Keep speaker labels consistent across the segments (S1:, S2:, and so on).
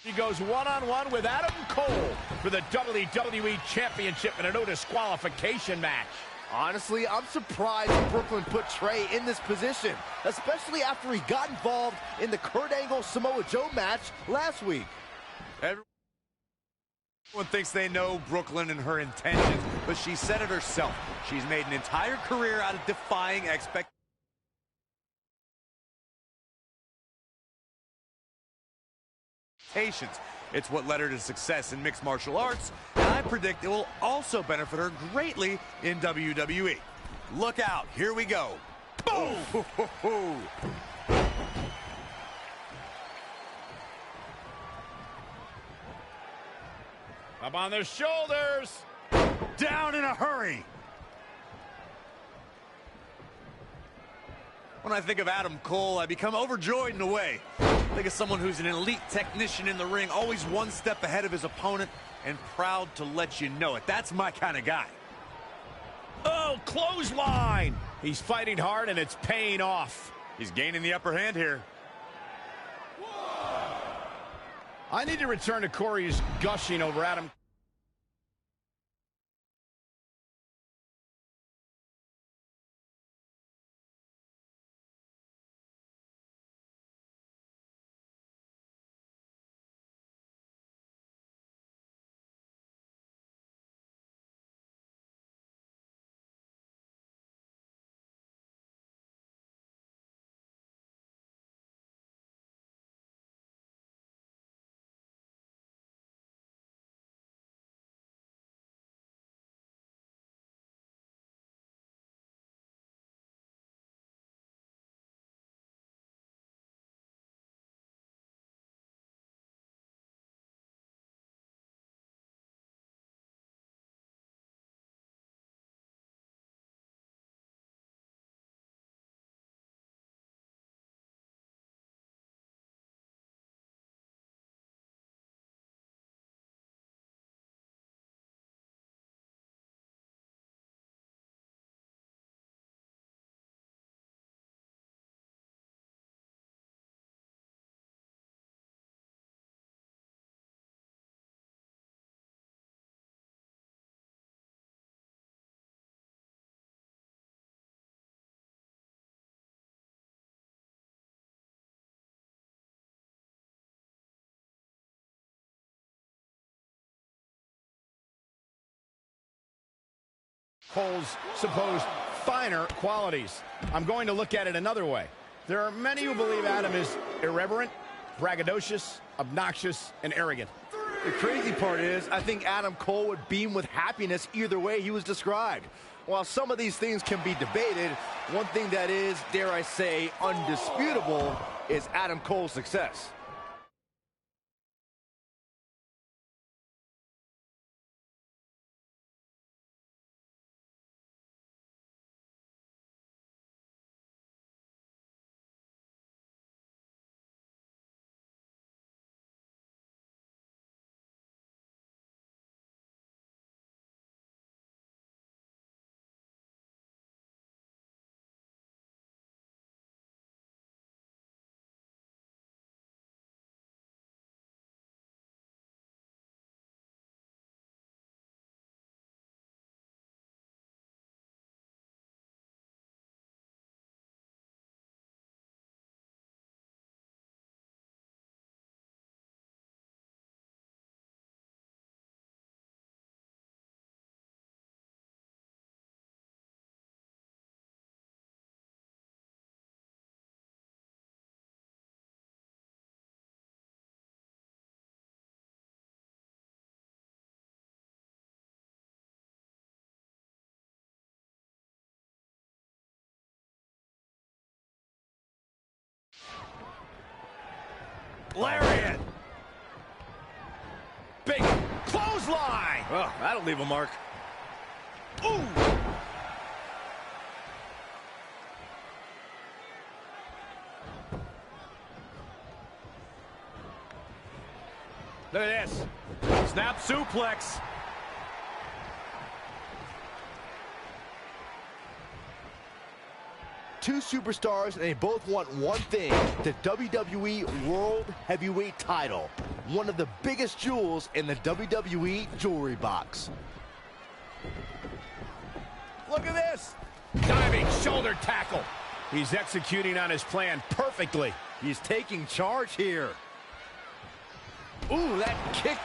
S1: He goes one-on-one with Adam Cole for the WWE Championship in a no disqualification match.
S2: Honestly, I'm surprised Brooklyn put Trey in this position, especially after he got involved in the Kurt Angle Samoa Joe match last week.
S3: Everyone thinks they know Brooklyn and her intentions, but she said it herself. She's made an entire career out of defying expectations. It's what led her to success in mixed martial arts, and I predict it will also benefit her greatly in WWE. Look out, here we go. Boom!
S1: Up on their shoulders.
S3: Down in a hurry. When I think of Adam Cole, I become overjoyed in a way. I think of someone who's an elite technician in the ring, always one step ahead of his opponent, and proud to let you know it. That's my kind of guy.
S1: Oh, clothesline! He's fighting hard, and it's paying off.
S3: He's gaining the upper hand here.
S1: I need to return to Corey's gushing over Adam. Cole's supposed finer qualities. I'm going to look at it another way. There are many who believe Adam is irreverent, braggadocious, obnoxious, and arrogant.
S2: The crazy part is, I think Adam Cole would beam with happiness either way he was described. While some of these things can be debated, one thing that is, dare I say, undisputable is Adam Cole's success.
S1: Lariat! Big clothesline!
S2: Oh, that'll leave a mark.
S1: Ooh! Look at this.
S3: Snap suplex.
S2: Two superstars, and they both want one thing, the WWE World Heavyweight title. one of the biggest jewels in the WWE jewelry box.
S1: Look at this. Diving shoulder tackle. He's executing on his plan perfectly.
S2: He's taking charge here. Ooh, that kick.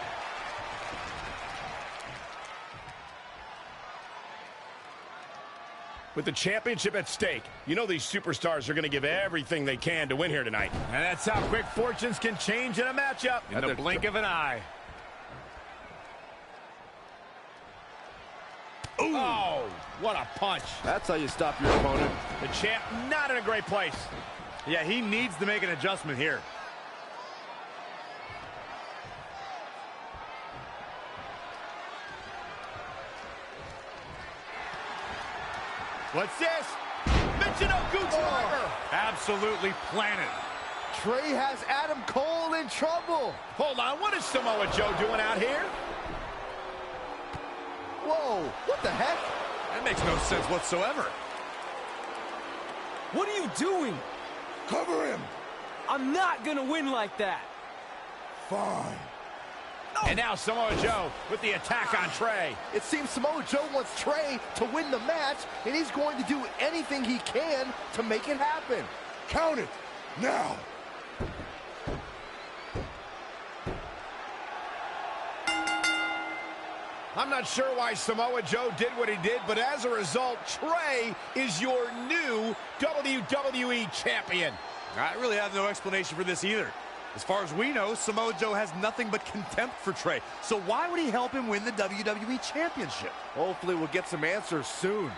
S1: With the championship at stake, you know these superstars are going to give everything they can to win here tonight. And that's how quick fortunes can change in a matchup.
S3: In the blink of an eye.
S1: Ooh. Oh, what a punch.
S2: That's how you stop your opponent.
S1: The champ not in a great place.
S3: Yeah, he needs to make an adjustment here.
S1: What's this? Michinoku driver.
S3: Absolutely planted.
S2: Trey has Adam Cole in trouble.
S1: Hold on, what is Samoa Joe doing out here?
S2: Whoa, what the heck?
S3: That makes no sense whatsoever.
S4: What are you doing?
S5: Cover him.
S4: I'm not gonna win like that.
S5: Fine.
S1: And now Samoa Joe with the attack on Trey.
S2: It seems Samoa Joe wants Trey to win the match, and he's going to do anything he can to make it happen.
S5: Count it. Now.
S1: I'm not sure why Samoa Joe did what he did, but as a result, Trey is your new WWE Champion.
S3: I really have no explanation for this either. As far as we know, Samoa Joe has nothing but contempt for Trey. So why would he help him win the WWE Championship?
S2: Hopefully we'll get some answers soon.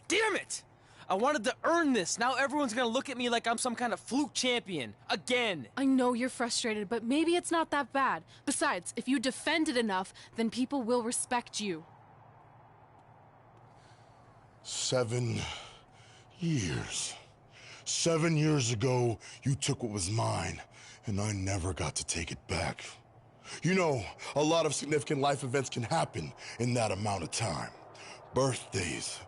S4: Damn it! I wanted to earn this. Now everyone's gonna look at me like I'm some kind of fluke champion. Again.
S6: I know you're frustrated, but maybe it's not that bad. Besides, if you defend it enough, then people will respect you.
S5: 7 years. 7 years ago, you took what was mine, and I never got to take it back. You know, a lot of significant life events can happen in that amount of time. Birthdays,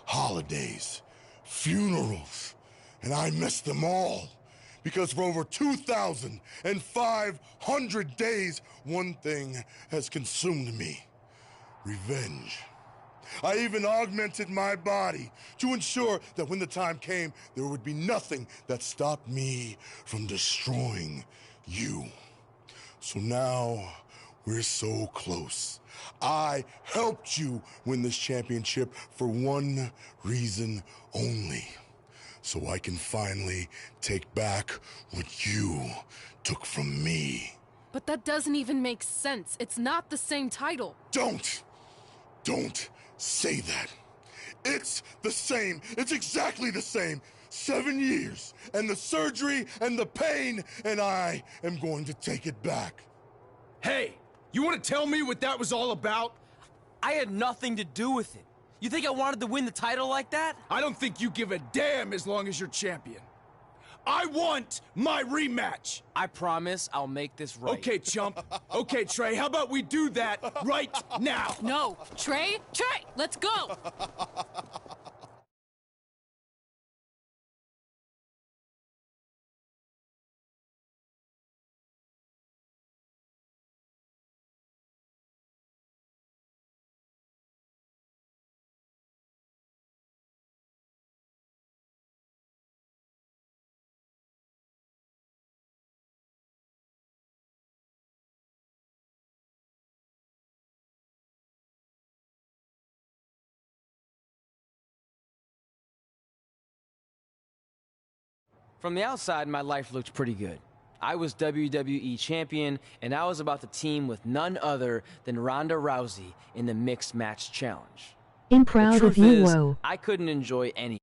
S5: holidays, funerals, and I missed them all. Because for over 2,500 days, one thing has consumed me: revenge. I even augmented my body to ensure that when the time came, there would be nothing that stopped me from destroying you. So now, we're so close. I helped you win this championship for one reason only: so I can finally take back what you took from me.
S6: But that doesn't even make sense. It's not the same title.
S5: Don't say that. It's the same. It's exactly the same. 7 years, and the surgery, and the pain, and I am going to take it back.
S7: Hey, you want to tell me what that was all about?
S4: I had nothing to do with it. You think I wanted to win the title like that?
S7: I don't think you give a damn as long as you're champion. I want my rematch.
S4: I promise I'll make this right.
S7: Okay, chump. Okay, Trey, how about we do that right now?
S6: No. Trey, let's go.
S4: From the outside, my life looked pretty good. I was WWE champion, and I was about to team with none other than Ronda Rousey in the Mixed Match Challenge.
S8: I'm proud of you, Whoa.
S4: I couldn't enjoy any.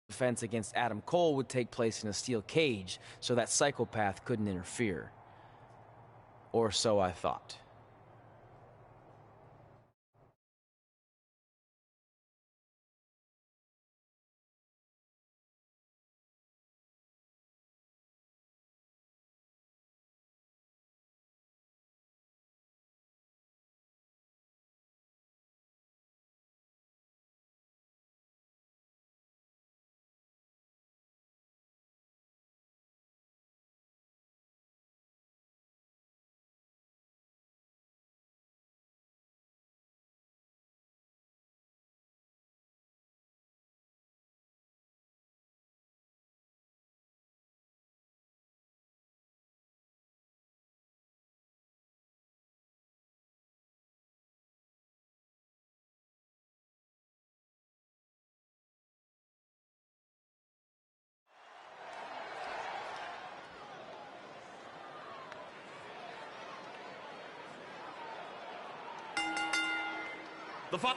S4: Defense against Adam Cole would take place in a steel cage, so that psychopath couldn't interfere. Or so I thought.
S3: The fun.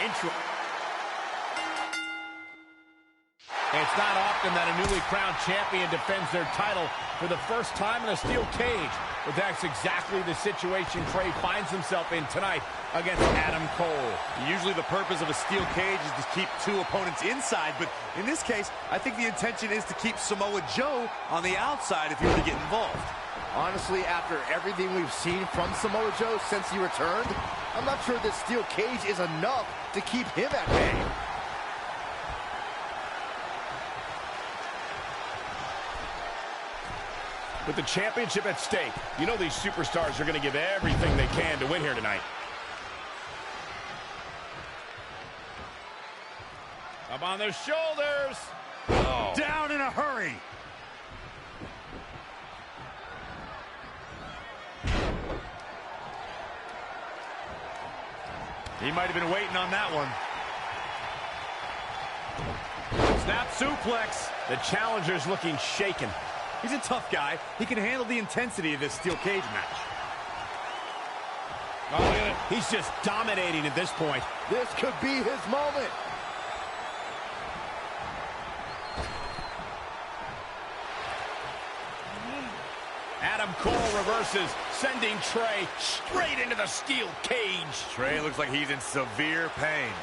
S1: Intro. It's not often that a newly crowned champion defends their title for the first time in a steel cage, but that's exactly the situation Trey finds himself in tonight against Adam Cole.
S3: Usually the purpose of a steel cage is to keep two opponents inside, but in this case, I think the intention is to keep Samoa Joe on the outside if he were to get involved.
S2: Honestly, after everything we've seen from Samoa Joe since he returned, I'm not sure this steel cage is enough to keep him at bay.
S1: With the championship at stake, you know these superstars are going to give everything they can to win here tonight. Up on their shoulders. Oh.
S3: Down in a hurry. He might have been waiting on that one. Snap suplex.
S1: The challenger's looking shaken.
S3: He's a tough guy. He can handle the intensity of this steel cage match.
S1: Oh, look at it. He's just dominating at this point.
S2: This could be his moment.
S1: Adam Cole reverses, sending Trey straight into the steel cage.
S3: Trey looks like he's in severe pain.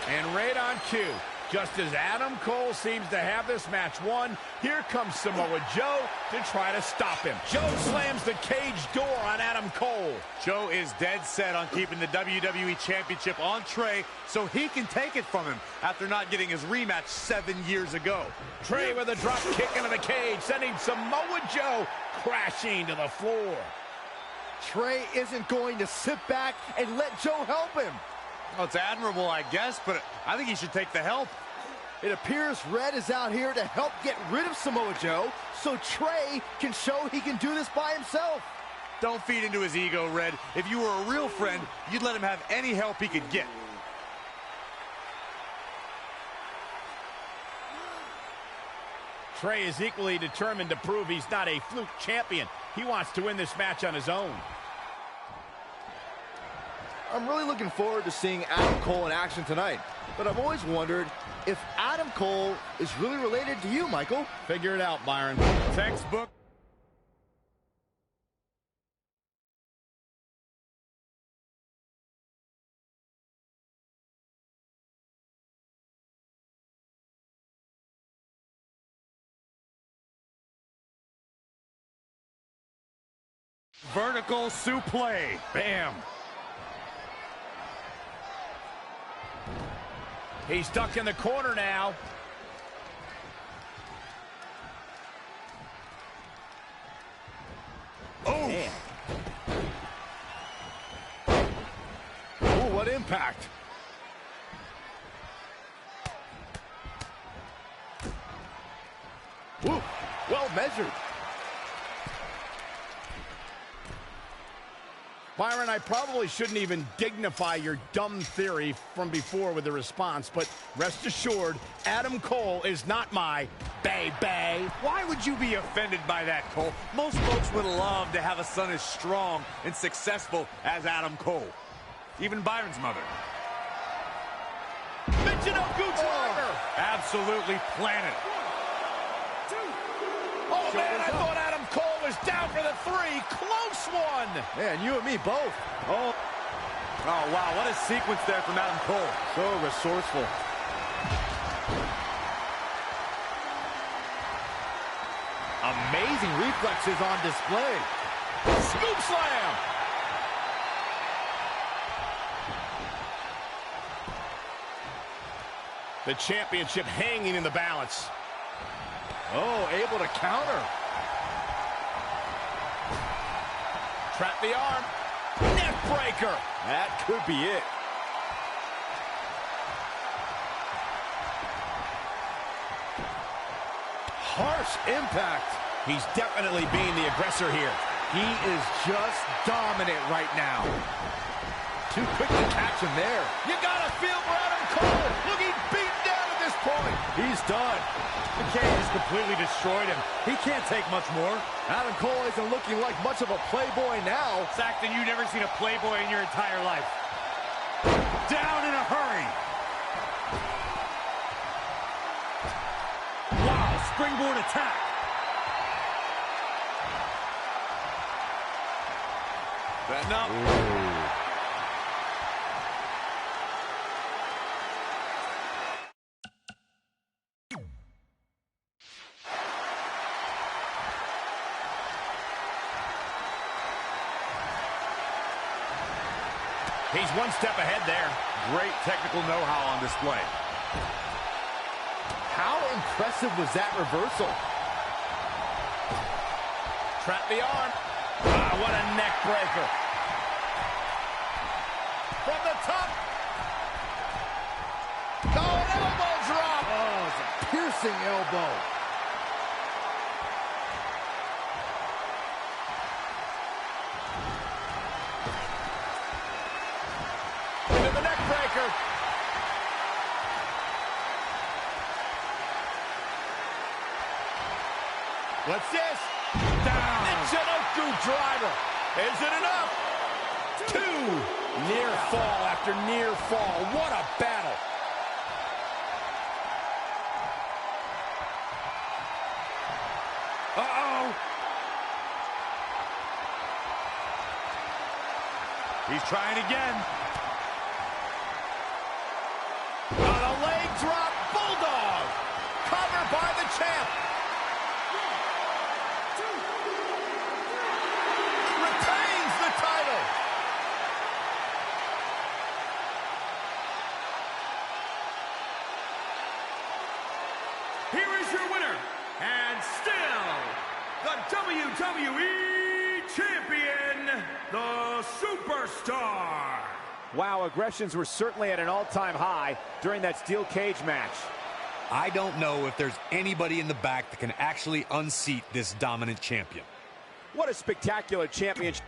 S1: And right on cue, just as Adam Cole seems to have this match won, here comes Samoa Joe to try to stop him. Joe slams the cage door on Adam Cole.
S3: Joe is dead set on keeping the WWE Championship on Trey so he can take it from him after not getting his rematch 7 years ago.
S1: Trey with a drop kick into the cage, sending Samoa Joe crashing to the floor.
S2: Trey isn't going to sit back and let Joe help him.
S3: Well, it's admirable, I guess, but I think he should take the help.
S2: It appears Red is out here to help get rid of Samoa Joe so Trey can show he can do this by himself.
S3: Don't feed into his ego, Red. If you were a real friend, you'd let him have any help he could get.
S1: Trey is equally determined to prove he's not a fluke champion. He wants to win this match on his own.
S2: I'm really looking forward to seeing Adam Cole in action tonight. But I've always wondered if Adam Cole is really related to you, Michael.
S1: Figure it out, Byron.
S3: Textbook. Vertical suplex. Bam.
S1: He's stuck in the corner now.
S2: What impact! Woo, well measured.
S1: Byron, I probably shouldn't even dignify your dumb theory from before with the response, but rest assured, Adam Cole is not my bae.
S3: Why would you be offended by that, Cole? Most folks would love to have a son as strong and successful as Adam Cole. Even Byron's mother.
S1: Michinoku driver!
S3: Absolutely planted.
S1: Oh, man, I thought Adam Cole was down for the 3. Close one!
S2: Man, you and me both.
S3: Oh, wow, what a sequence there from Adam Cole.
S2: So resourceful. Amazing reflexes on display.
S1: Scoop slam! The championship hanging in the balance.
S2: Oh, able to counter.
S1: Trap the arm. Neck breaker.
S2: That could be it. Harsh impact.
S1: He's definitely being the aggressor here.
S2: He is just dominant right now. Too quick to catch him there.
S1: You gotta feel for Adam Cole. Looking beaten down at this point.
S2: He's done.
S3: McKay has completely destroyed him. He can't take much more.
S2: Adam Cole isn't looking like much of a playboy now.
S3: Saxton, you've never seen a playboy in your entire life. Down in a hurry. Wow, springboard attack. Betting up.
S1: He's one step ahead there.
S3: Great technical know-how on display.
S2: How impressive was that reversal?
S1: Trap the arm. Ah, what a neck breaker. From the top. Oh, an elbow drop.
S2: Oh, it's a piercing elbow.
S1: Into the neck breaker. What's this?
S3: Down.
S1: Michinoku driver. Is it enough? 2. Near fall after near fall. What a battle.
S3: Uh-oh. He's trying again.
S1: On a leg drop. Bulldog. Covered by the champ. Retains the title.
S9: Here is your winner, and still the WWE Champion, the Superstar.
S10: Wow, aggressions were certainly at an all-time high during that steel cage match.
S3: I don't know if there's anybody in the back that can actually unseat this dominant champion.
S10: What a spectacular championship.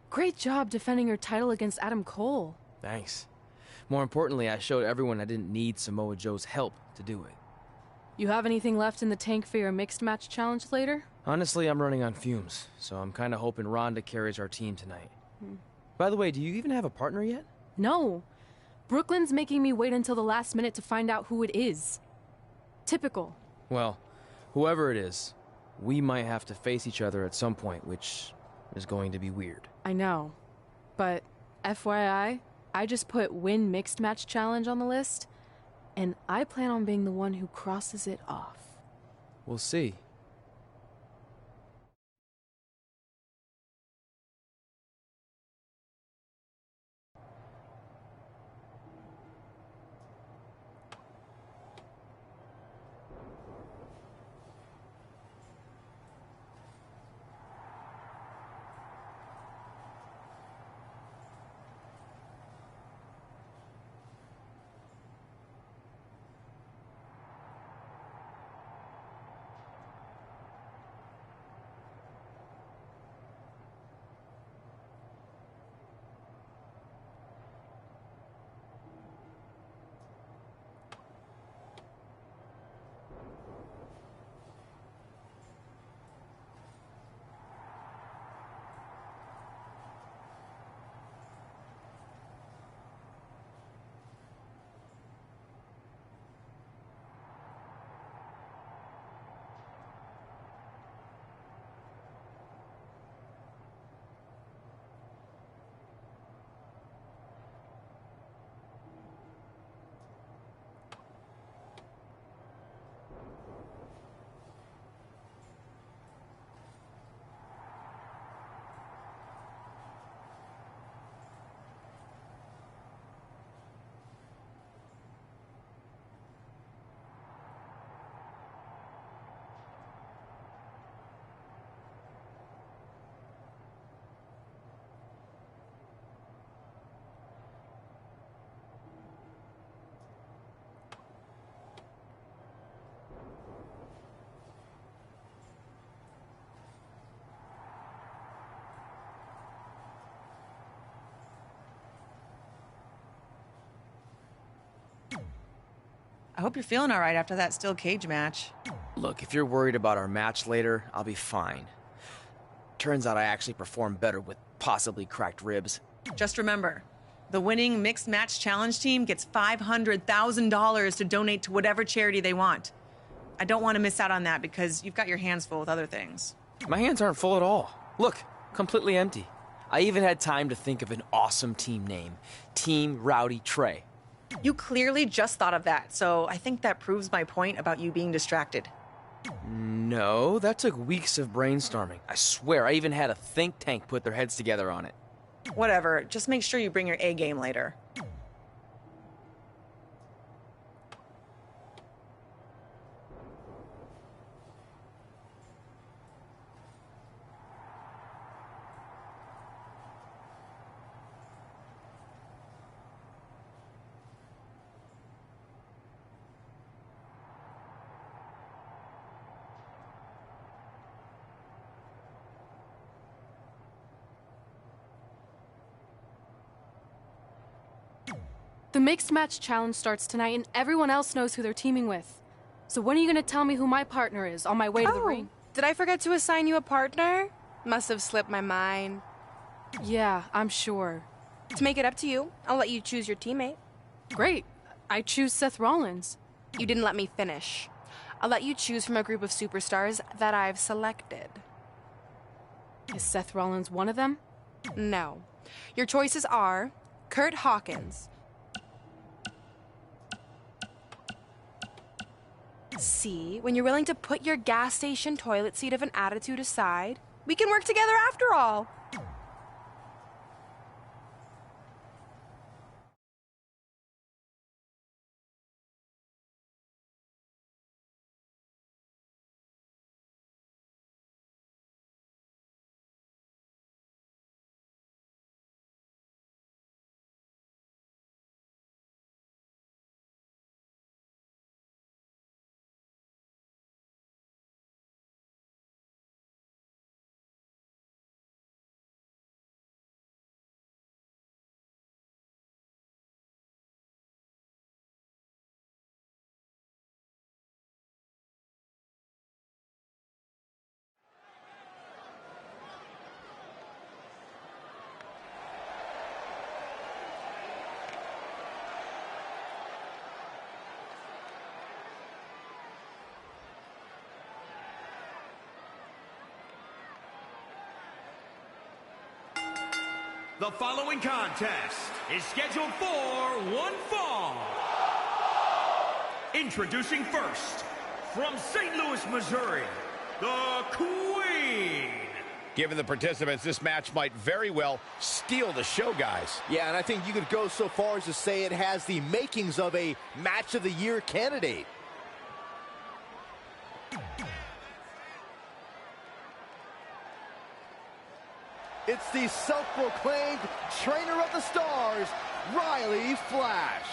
S6: Great job defending your title against Adam Cole.
S4: Thanks. More importantly, I showed everyone I didn't need Samoa Joe's help to do it.
S6: You have anything left in the tank for your mixed match challenge later?
S4: Honestly, I'm running on fumes, so I'm kind of hoping Ronda carries our team tonight. By the way, do you even have a partner yet?
S6: No. Brooklyn's making me wait until the last minute to find out who it is. Typical.
S4: Well, whoever it is, we might have to face each other at some point, which is going to be weird.
S6: I know. But FYI, I just put Win Mixed Match Challenge on the list, and I plan on being the one who crosses it off.
S4: We'll see.
S11: I hope you're feeling all right after that steel cage match.
S4: Look, if you're worried about our match later, I'll be fine. Turns out I actually performed better with possibly cracked ribs.
S11: Just remember, the winning mixed match challenge team gets $500,000 to donate to whatever charity they want. I don't want to miss out on that because you've got your hands full with other things.
S4: My hands aren't full at all. Look, completely empty. I even had time to think of an awesome team name. Team Rowdy Trey.
S11: You clearly just thought of that, so I think that proves my point about you being distracted.
S4: No, that took weeks of brainstorming. I swear, I even had a think tank put their heads together on it.
S11: Whatever, just make sure you bring your A game later.
S6: The Mixed Match Challenge starts tonight, and everyone else knows who they're teaming with. So when are you gonna tell me who my partner is on my way to the ring?
S12: Did I forget to assign you a partner? Must have slipped my mind.
S6: Yeah, I'm sure.
S12: To make it up to you, I'll let you choose your teammate.
S6: Great. I choose Seth Rollins.
S12: You didn't let me finish. I'll let you choose from a group of superstars that I've selected.
S6: Is Seth Rollins one of them?
S12: No. Your choices are Kurt Hawkins. See, when you're willing to put your gas station toilet seat of an attitude aside, we can work together after all.
S9: The following contest is scheduled for one fall. Introducing first, from St. Louis, Missouri, the Queen.
S1: Given the participants, this match might very well steal the show, guys.
S2: Yeah, and I think you could go so far as to say it has the makings of a Match of the Year candidate. It's the self-proclaimed trainer of the stars, Riley Flash.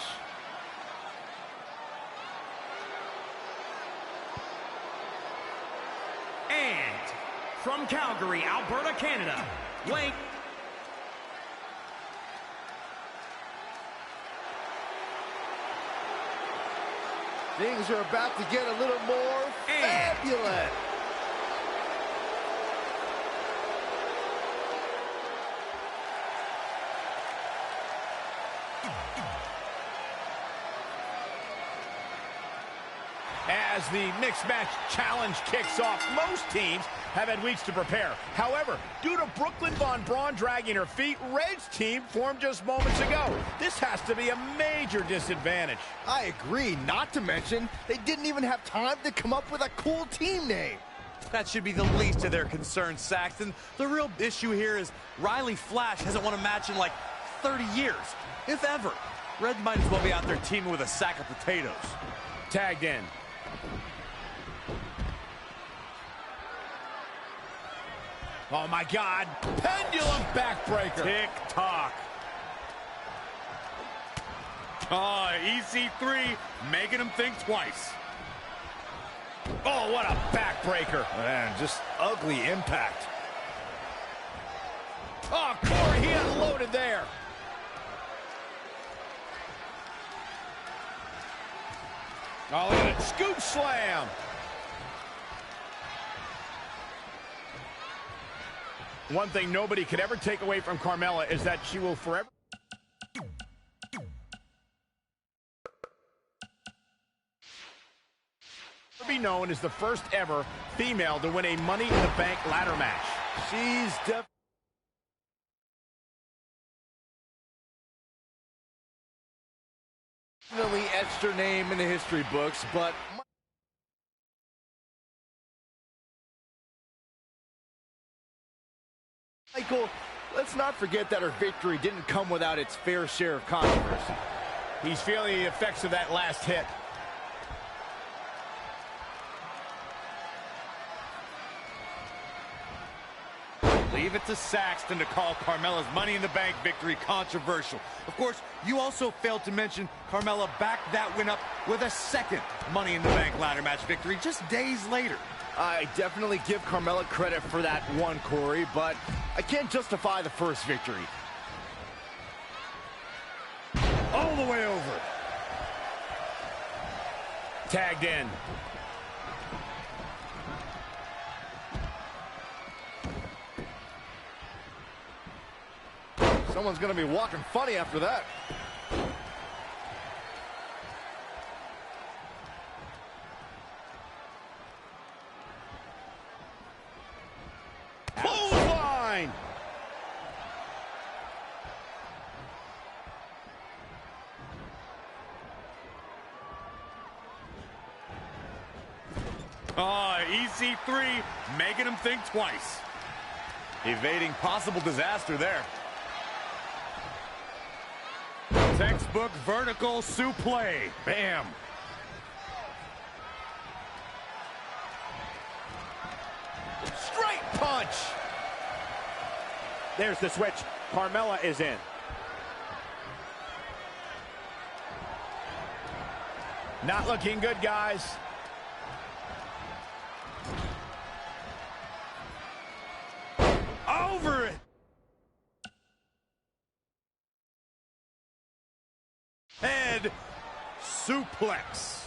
S9: And from Calgary, Alberta, Canada, weight
S2: Things are about to get a little more fabulous.
S1: As the mixed match challenge kicks off, most teams have had weeks to prepare. However, due to Brooklyn Von Braun dragging her feet, Red's team formed just moments ago. This has to be a major disadvantage.
S2: I agree, not to mention, they didn't even have time to come up with a cool team name.
S3: That should be the least of their concerns, Saxton. The real issue here is Riley Flash hasn't won a match in like 30 years, if ever. Red might as well be out there teaming with a sack of potatoes.
S1: Tagged in. Oh, my God. Pendulum backbreaker.
S3: Tick-tock. Oh, EC3 making him think twice.
S1: Oh, what a backbreaker.
S2: Man, just ugly impact.
S1: Oh, Corey, he unloaded there. Oh, look at it. Scoop slam. One thing nobody could ever take away from Carmella is that she will forever be known as the first ever female to win a Money in the Bank ladder match.
S2: She's definitely etched her name in the history books, but Michael, let's not forget that her victory didn't come without its fair share of controversy.
S1: He's feeling the effects of that last hit.
S3: Leave it to Saxton to call Carmella's Money in the Bank victory controversial. Of course, you also failed to mention Carmella backed that win up with a second Money in the Bank ladder match victory just days later.
S2: I definitely give Carmella credit for that one, Corey, but I can't justify the first victory.
S1: All the way over. Tagged in.
S2: Someone's going to be walking funny after that.
S1: Clothesline!
S3: Oh, EC3 making him think twice. Evading possible disaster there. Textbook vertical suplex. Bam.
S1: Straight punch. There's the switch. Carmella is in. Not looking good, guys.
S3: Over it. Head suplex.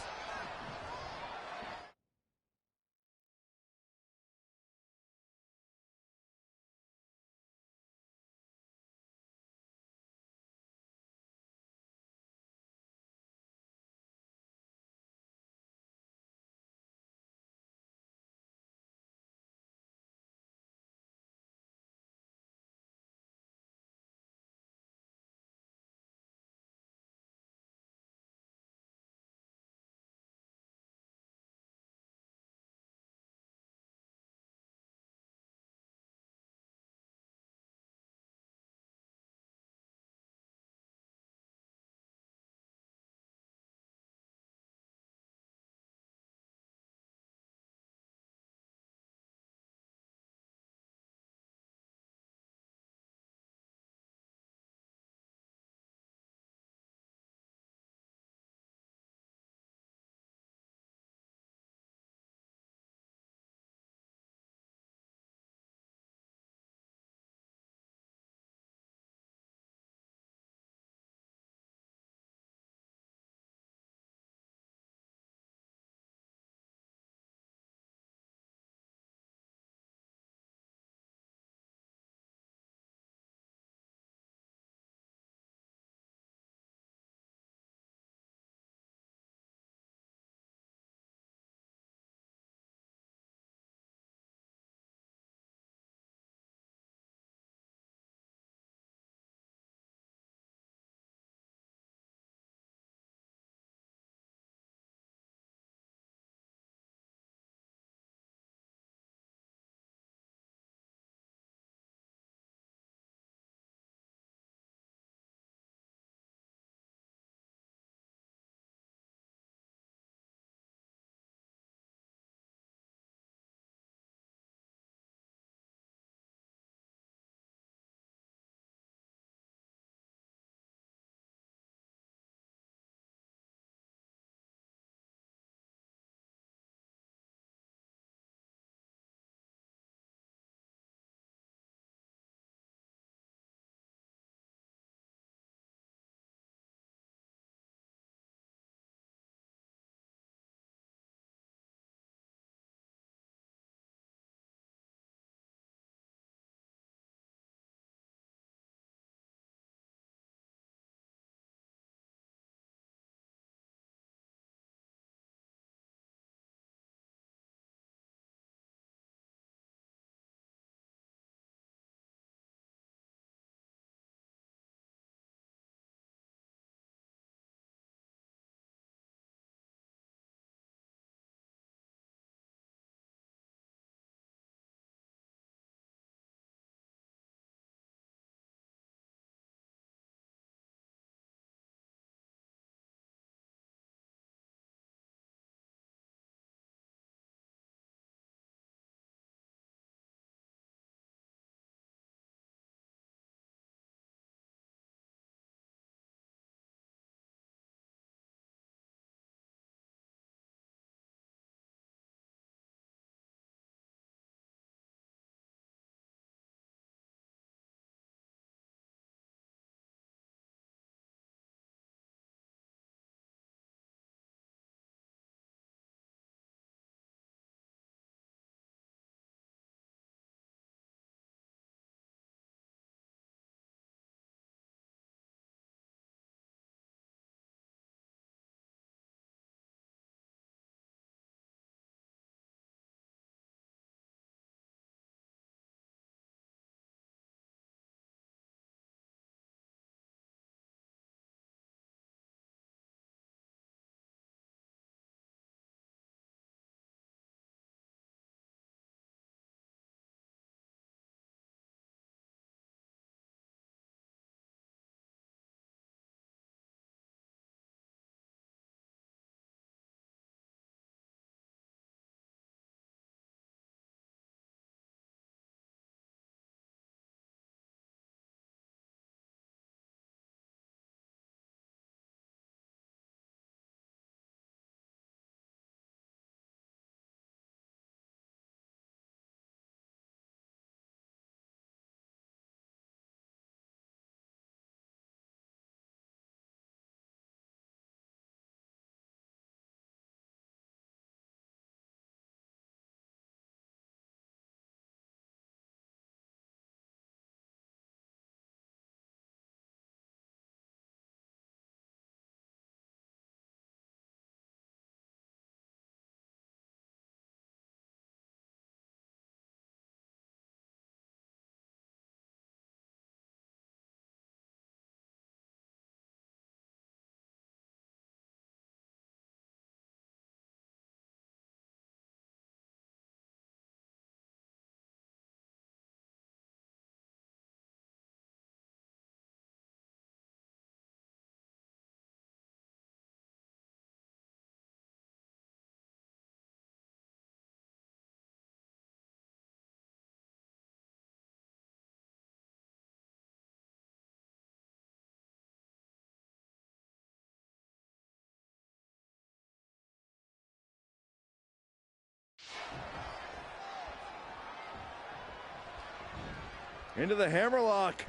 S2: Into the hammerlock.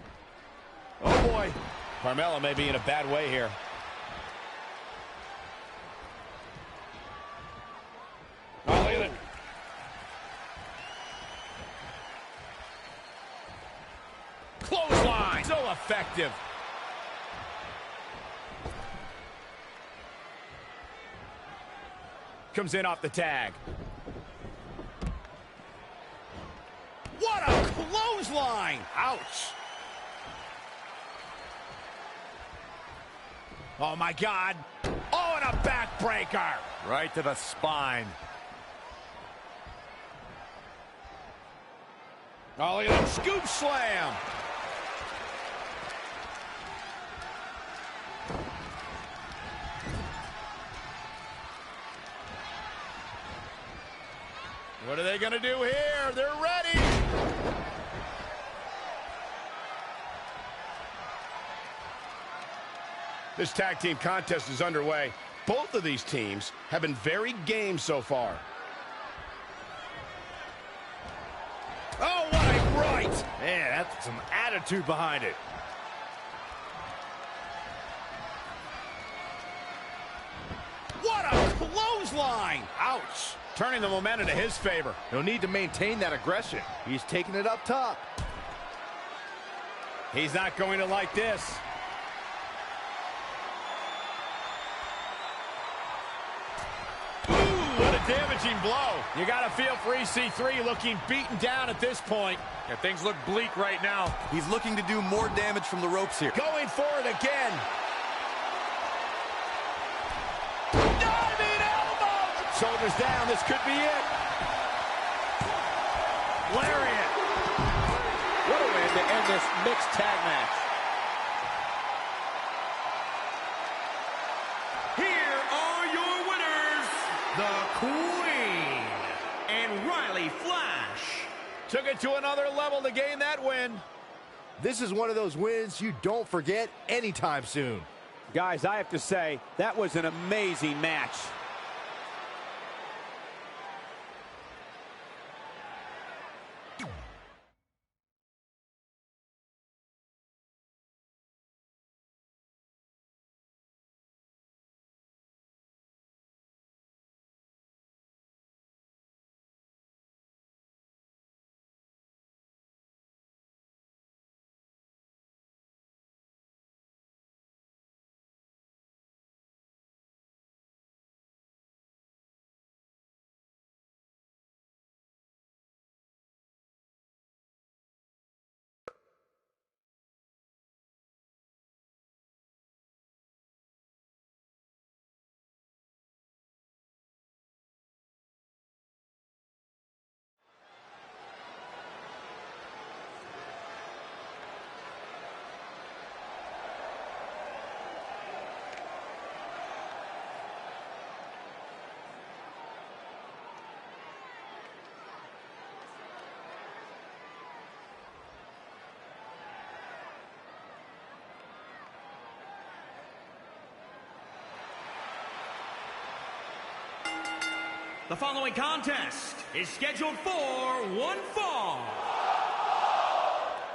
S2: Oh, boy.
S1: Carmella may be in a bad way here. Oh, look at it. Clothesline. So effective. Comes in off the tag. What a clothesline! Ouch! Oh, my God. Oh, and a backbreaker.
S3: Right to the spine.
S1: Oh, look at that scoop slam. What are they going to do here? They're ready. This tag team contest is underway. Both of these teams have been very game so far. Oh, what a right!
S2: Man, that's some attitude behind it.
S1: What a clothesline! Ouch! Turning the momentum to his favor.
S2: He'll need to maintain that aggression. He's taking it up top.
S1: He's not going to like this. Ooh, what a damaging blow. You got to feel for EC3 looking beaten down at this point.
S3: Yeah, things look bleak right now. He's looking to do more damage from the ropes here.
S1: Going for it again. Shoulders down, this could be it.
S10: Lariat. What a win to end this mixed tag match.
S9: Here are your winners, the Queen and Riley Flash.
S1: Took it to another level to gain that win.
S2: This is one of those wins you don't forget anytime soon.
S10: Guys, I have to say, that was an amazing match.
S9: The following contest is scheduled for one fall.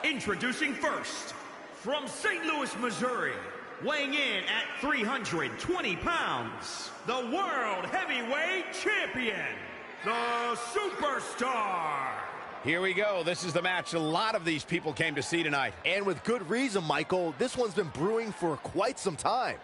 S9: Introducing first, from St. Louis, Missouri, weighing in at 320 pounds, the World Heavyweight Champion, the Superstar.
S1: Here we go. This is the match a lot of these people came to see tonight.
S2: And with good reason, Michael. This one's been brewing for quite some time.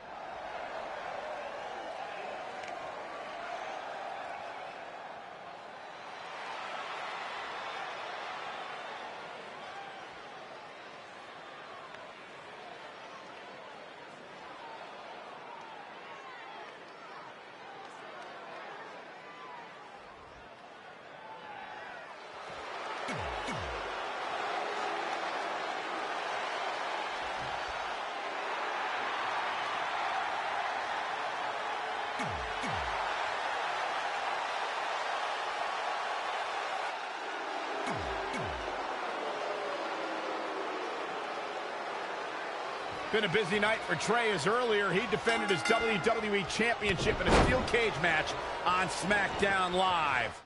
S1: Been a busy night for Trey, as earlier he defended his WWE Championship in a steel cage match on SmackDown Live.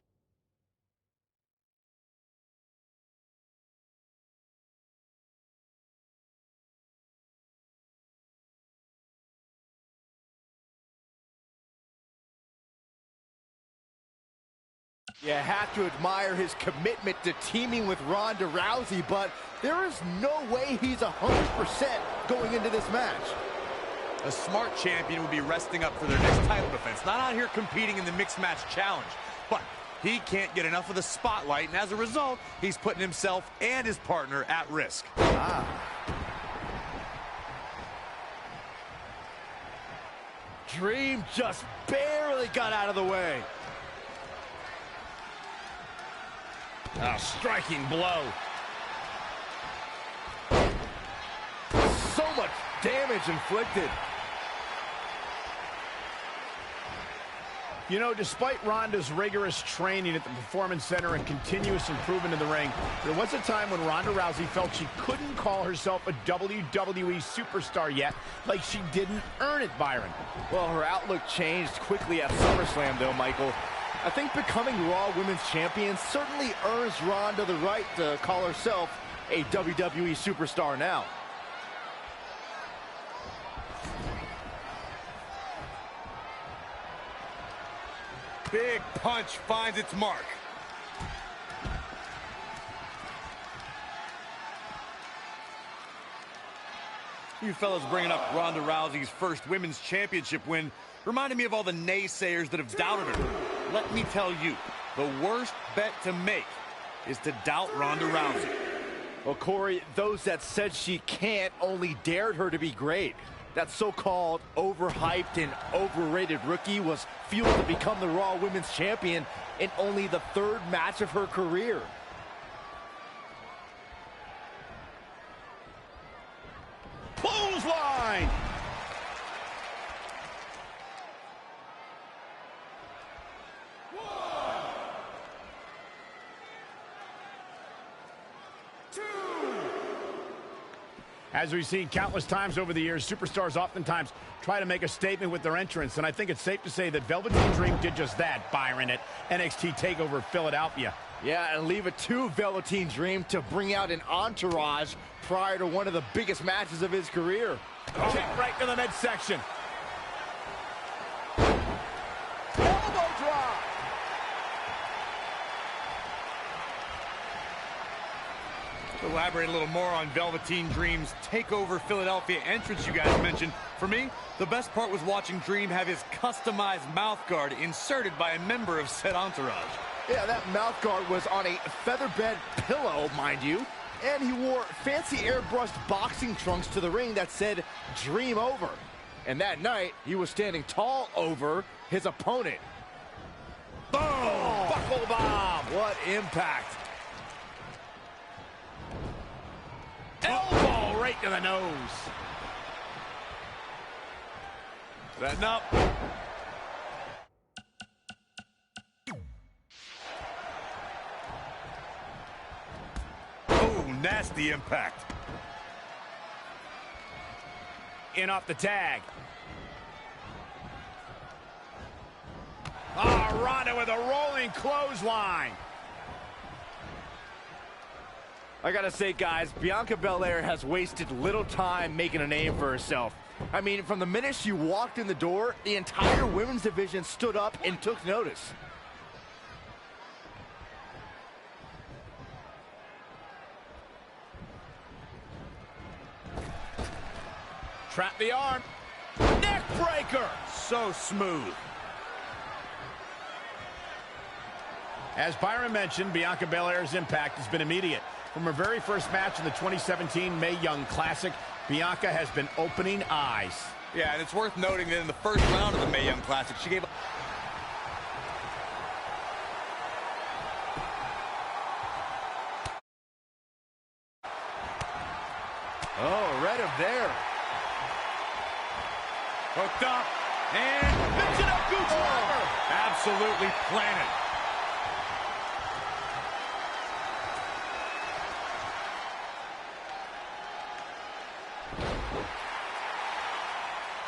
S2: You have to admire his commitment to teaming with Ronda Rousey, but there is no way he's 100% going into this match.
S3: A smart champion would be resting up for their next title defense, not out here competing in the mixed match challenge. But he can't get enough of the spotlight, and as a result, he's putting himself and his partner at risk.
S2: Dream just barely got out of the way.
S1: A striking blow.
S2: So much damage inflicted.
S1: You know, despite Ronda's rigorous training at the Performance Center and continuous improvement in the ring, there was a time when Ronda Rousey felt she couldn't call herself a WWE superstar yet, like she didn't earn it, Byron.
S2: Well, her outlook changed quickly at SummerSlam, though, Michael. I think becoming Raw Women's Champion certainly earns Ronda the right to call herself a WWE superstar now.
S3: Big punch finds its mark. You fellas bringing up Ronda Rousey's first women's championship win reminded me of all the naysayers that have doubted her. Let me tell you, the worst bet to make is to doubt Ronda Rousey.
S2: Well, Corey, those that said she can't only dared her to be great. That so-called overhyped and overrated rookie was fueled to become the Raw Women's Champion in only the third match of her career.
S1: Clothesline! As we've seen countless times over the years, superstars oftentimes try to make a statement with their entrance, and I think it's safe to say that Velveteen Dream did just that, Byron, at NXT TakeOver Philadelphia.
S2: Yeah, and leave it to Velveteen Dream to bring out an entourage prior to one of the biggest matches of his career.
S1: Kick right to the midsection. Elbow drop.
S3: To elaborate a little more on Velveteen Dream's TakeOver Philadelphia entrance you guys mentioned, for me, the best part was watching Dream have his customized mouthguard inserted by a member of said entourage.
S2: Yeah, that mouthguard was on a featherbed pillow, mind you, and he wore fancy airbrushed boxing trunks to the ring that said Dream Over. And that night, he was standing tall over his opponent.
S1: Boom! Buckle bomb!
S2: What impact!
S1: Elbow right to the nose.
S3: Setting up. Oh, nasty impact.
S1: In off the tag. Ah, Ronda with a rolling clothesline.
S2: I gotta say, guys, Bianca Belair has wasted little time making a name for herself. I mean, from the minute she walked in the door, the entire women's division stood up and took notice.
S1: Trap the arm. Neck breaker.
S3: So smooth.
S1: As Byron mentioned, Bianca Belair's impact has been immediate. From her very first match in the 2017 Mae Young Classic, Bianca has been opening eyes.
S3: Yeah, and it's worth noting that in the first round of the Mae Young Classic, she gave...
S2: Oh, read him there.
S3: Hooked up, and...
S1: Mix it up, Gooch Rubber!
S3: Absolutely planted.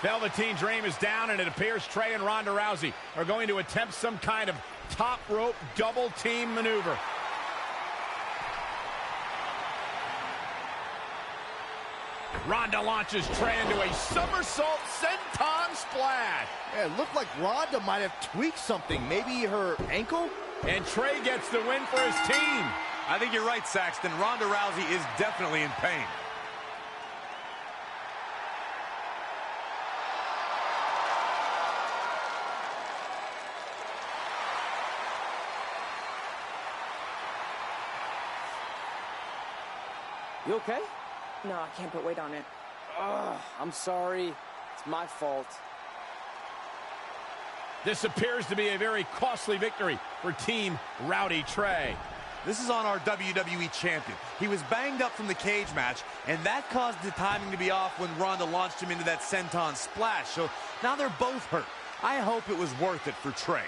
S1: Velveteen Dream is down, and it appears Trey and Ronda Rousey are going to attempt some kind of top rope double team maneuver. Ronda launches Trey into a somersault senton splash.
S2: Yeah, it looked like Ronda might have tweaked something. Maybe her ankle?
S1: And Trey gets the win for his team.
S3: I think you're right, Saxton. Ronda Rousey is definitely in pain.
S4: You okay?
S12: No, I can't put weight on it.
S4: Ugh, I'm sorry. It's my fault.
S1: This appears to be a very costly victory for Team Rowdy Trey.
S3: This is on our WWE champion. He was banged up from the cage match, and that caused the timing to be off when Ronda launched him into that senton splash. So now they're both hurt. I hope it was worth it for Trey.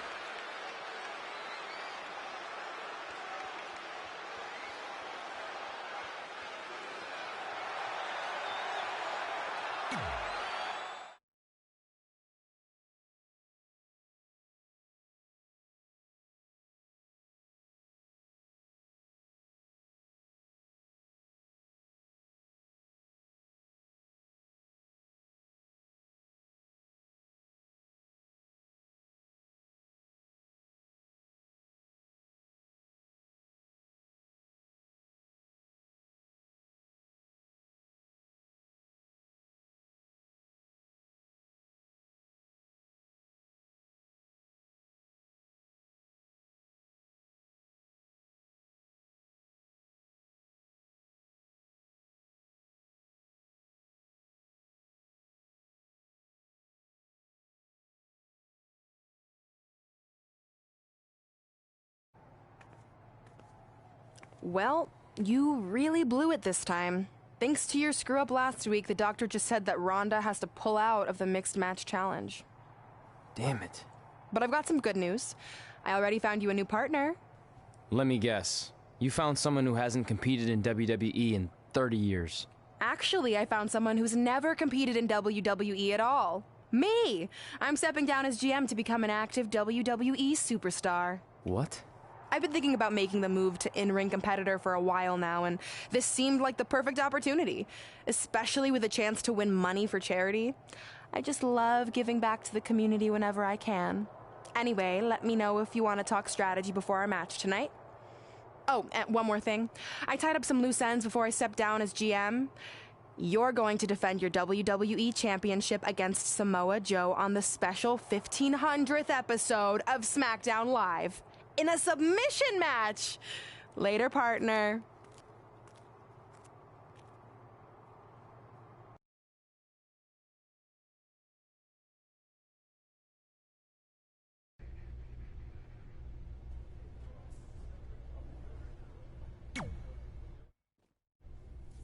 S12: Well, you really blew it this time. Thanks to your screw-up last week, the doctor just said that Ronda has to pull out of the mixed match challenge.
S4: Damn it.
S12: But I've got some good news. I already found you a new partner.
S4: Let me guess. You found someone who hasn't competed in WWE in 30 years.
S12: Actually, I found someone who's never competed in WWE at all. Me! I'm stepping down as GM to become an active WWE superstar.
S4: What?
S12: I've been thinking about making the move to in-ring competitor for a while now, and this seemed like the perfect opportunity, especially with a chance to win money for charity. I just love giving back to the community whenever I can. Anyway, let me know if you want to talk strategy before our match tonight. Oh, and one more thing. I tied up some loose ends before I stepped down as GM. You're going to defend your WWE Championship against Samoa Joe on the special 1500th episode of SmackDown Live. In a submission match. Later, partner.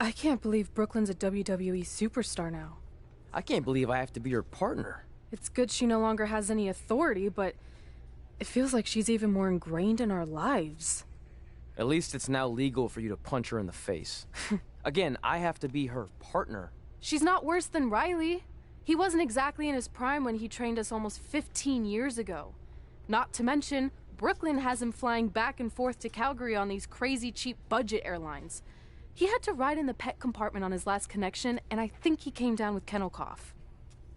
S6: I can't believe Brooklyn's a WWE superstar now.
S4: I can't believe I have to be her partner.
S6: It's good she no longer has any authority, but it feels like she's even more ingrained in our lives.
S4: At least it's now legal for you to punch her in the face. Again, I have to be her partner.
S6: She's not worse than Riley. He wasn't exactly in his prime when he trained us almost 15 years ago. Not to mention, Brooklyn has him flying back and forth to Calgary on these crazy cheap budget airlines. He had to ride in the pet compartment on his last connection, and I think he came down with kennel cough.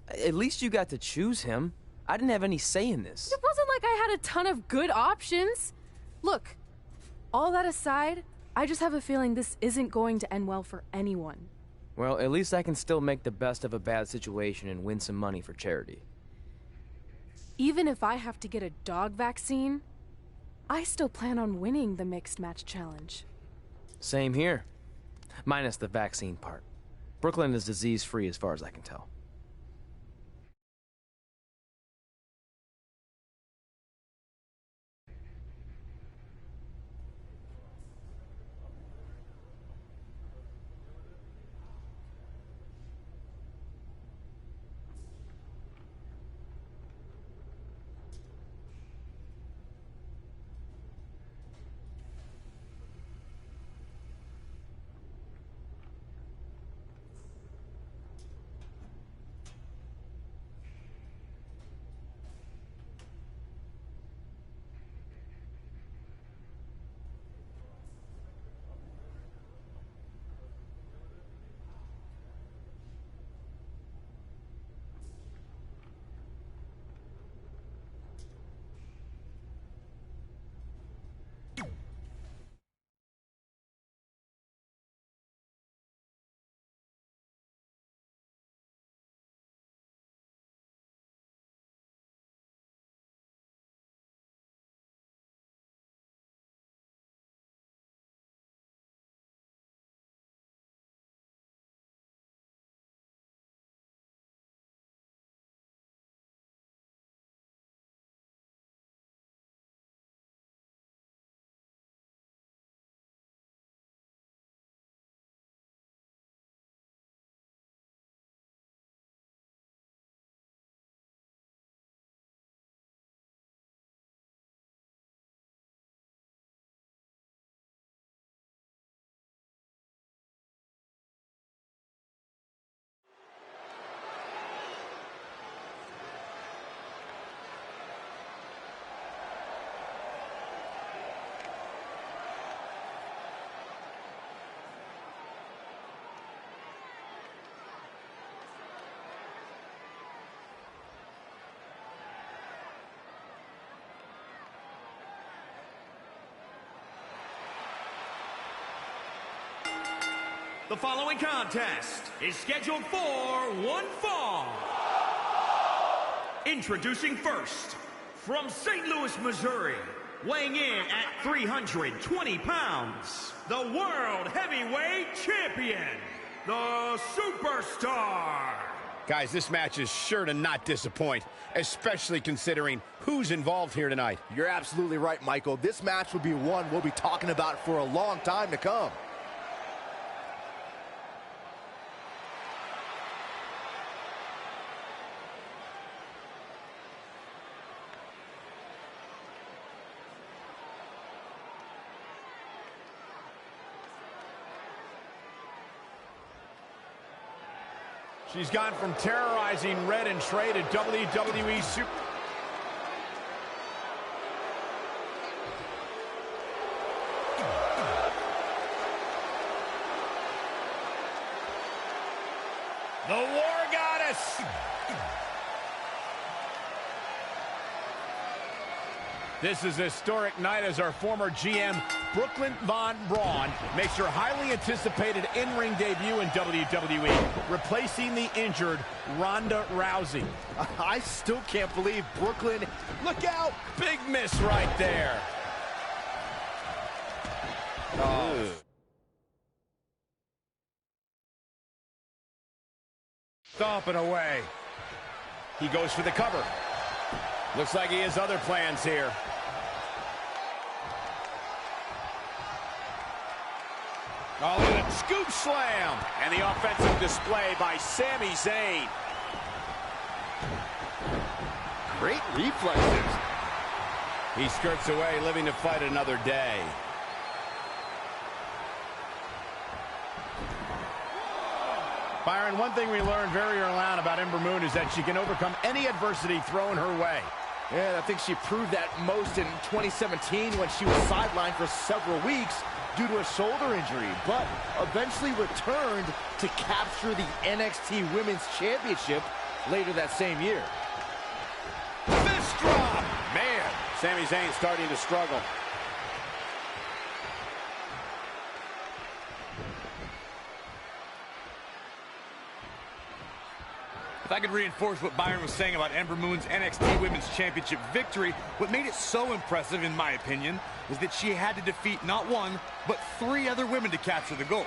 S4: At least you got to choose him. I didn't have any say in this.
S6: It wasn't like I had a ton of good options. Look, all that aside, I just have a feeling this isn't going to end well for anyone.
S4: Well, at least I can still make the best of a bad situation and win some money for charity.
S6: Even if I have to get a dog vaccine, I still plan on winning the Mixed Match Challenge.
S4: Same here. Minus the vaccine part. Brooklyn is disease-free as far as I can tell.
S9: The following contest is scheduled for one fall. Introducing first, from St. Louis, Missouri, weighing in at 320 pounds, the World Heavyweight Champion, the Superstar.
S1: Guys, this match is sure to not disappoint, especially considering who's involved here tonight.
S2: You're absolutely right, Michael. This match will be one we'll be talking about for a long time to come.
S1: She's gone from terrorizing Red and Trey to WWE Super... The War Goddess! This is a historic night as our former GM, Brooklyn Von Braun, makes her highly anticipated in-ring debut in WWE, replacing the injured Ronda Rousey.
S2: I still can't believe Brooklyn...
S1: Look out! Big miss right there. Oh. Stomping away. He goes for the cover. Looks like he has other plans here. Oh, look at a scoop slam.
S10: And the offensive display by Sami Zayn.
S2: Great reflexes.
S1: He skirts away, living to fight another day. Byron, one thing we learned very early on about Ember Moon is that she can overcome any adversity thrown her way.
S2: Yeah, I think she proved that most in 2017 when she was sidelined for several weeks due to a shoulder injury, but eventually returned to capture the NXT Women's Championship later that same year.
S1: Fist drop! Man, Sami Zayn starting to struggle.
S3: If I could reinforce what Byron was saying about Ember Moon's NXT Women's Championship victory, what made it so impressive, in my opinion, is that she had to defeat not one, but 3 other women to capture the gold.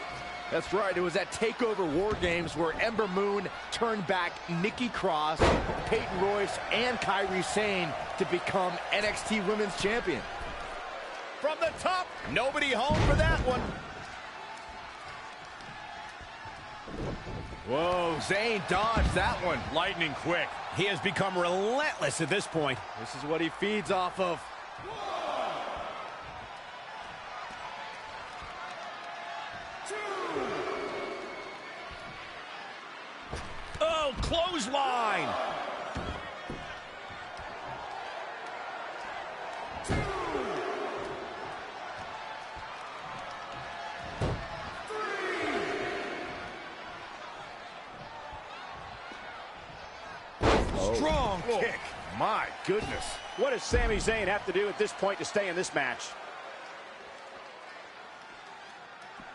S2: That's right. It was at TakeOver War Games where Ember Moon turned back Nikki Cross, Peyton Royce, and Kairi Sane to become NXT Women's Champion.
S1: From the top, nobody home for that one.
S2: Whoa, Zayn dodged that one.
S3: Lightning quick.
S1: He has become relentless at this point.
S2: This is what he feeds off of.
S1: Oh, clothesline.
S3: Strong kick.
S2: My goodness.
S10: What does Sami Zayn have to do at this point to stay in this match?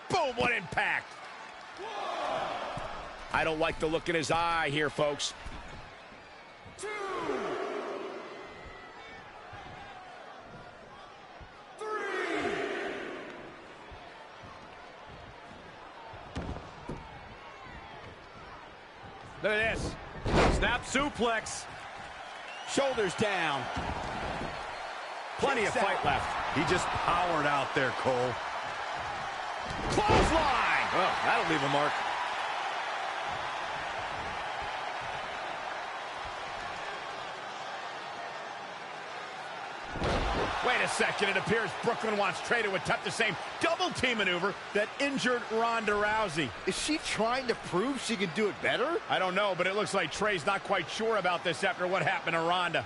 S1: Boom, what impact. I don't like the look in his eye here, folks.
S9: 2, 3.
S1: Look at this.
S10: Snap suplex.
S1: Shoulders down. Plenty of fight left.
S3: He just powered out there, Cole.
S1: Clothesline!
S2: Well, that'll leave a mark.
S1: Wait a second, it appears Brooklyn wants Trey to attempt the same double team maneuver that injured Ronda Rousey.
S2: Is she trying to prove she can do it better?
S1: I don't know, but it looks like Trey's not quite sure about this after what happened to Ronda.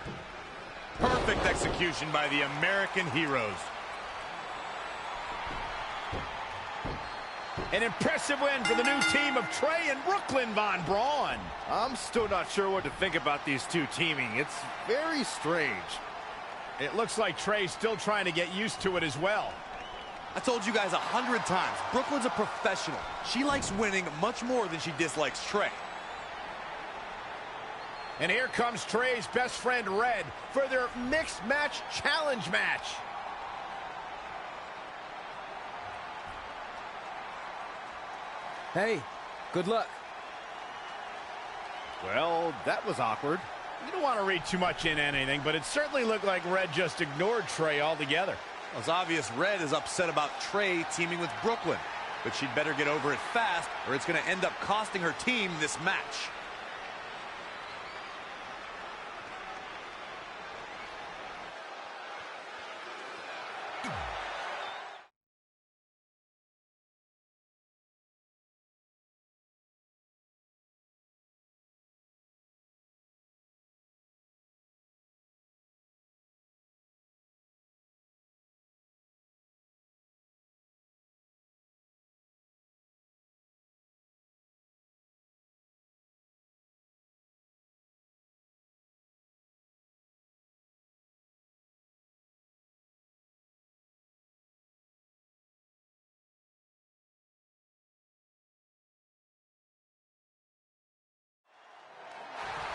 S3: Perfect execution by the American heroes.
S1: An impressive win for the new team of Trey and Brooklyn Von Braun.
S2: I'm still not sure what to think about these two teaming. It's very strange.
S1: It looks like Trey's still trying to get used to it as well.
S3: I told you guys 100 times, Brooklyn's a professional. She likes winning much more than she dislikes Trey.
S1: And here comes Trey's best friend, Red, for their mixed match challenge match.
S4: Hey, good luck.
S2: Well, that was awkward.
S1: You don't want to read too much into anything, but it certainly looked like Red just ignored Trey altogether.
S3: Well, it's obvious Red is upset about Trey teaming with Brooklyn, but she'd better get over it fast or it's going to end up costing her team this match.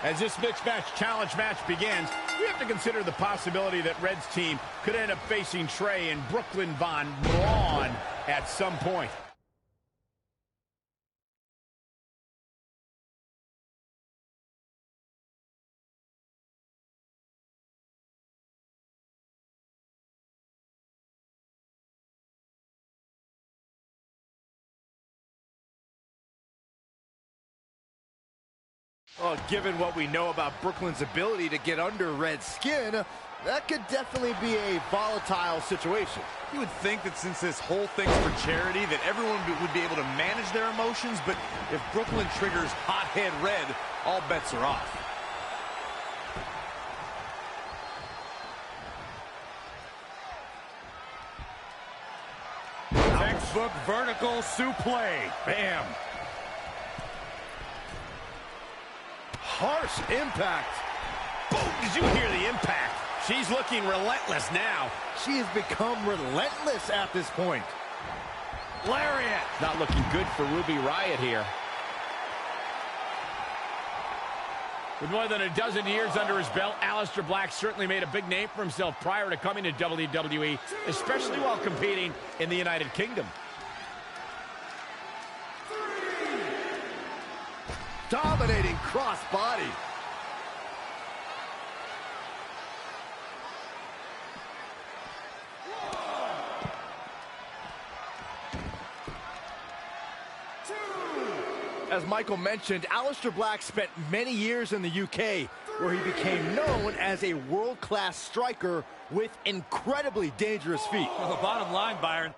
S1: As this mixed match challenge match begins, we have to consider the possibility that Red's team could end up facing Trey and Brooklyn Von Braun at some point.
S2: Well, given what we know about Brooklyn's ability to get under Red's skin, that could definitely be a volatile situation.
S3: You would think that since this whole thing's for charity, that everyone would be able to manage their emotions, but if Brooklyn triggers hothead Red, all bets are off. Textbook vertical suplex. Bam.
S2: Harsh impact.
S1: Boom! Did you hear the impact? She's looking relentless now.
S2: She has become relentless at this point.
S3: Lariat.
S1: Not looking good for Ruby Riott here. With more than a dozen years under his belt, Aleister Black certainly made a big name for himself prior to coming to WWE, especially while competing in the United Kingdom.
S2: Dominating crossbody. As Michael mentioned, Aleister Black spent many years in the UK, where he became known as a world-class striker with incredibly dangerous feet.
S3: Well, the bottom line, Byron,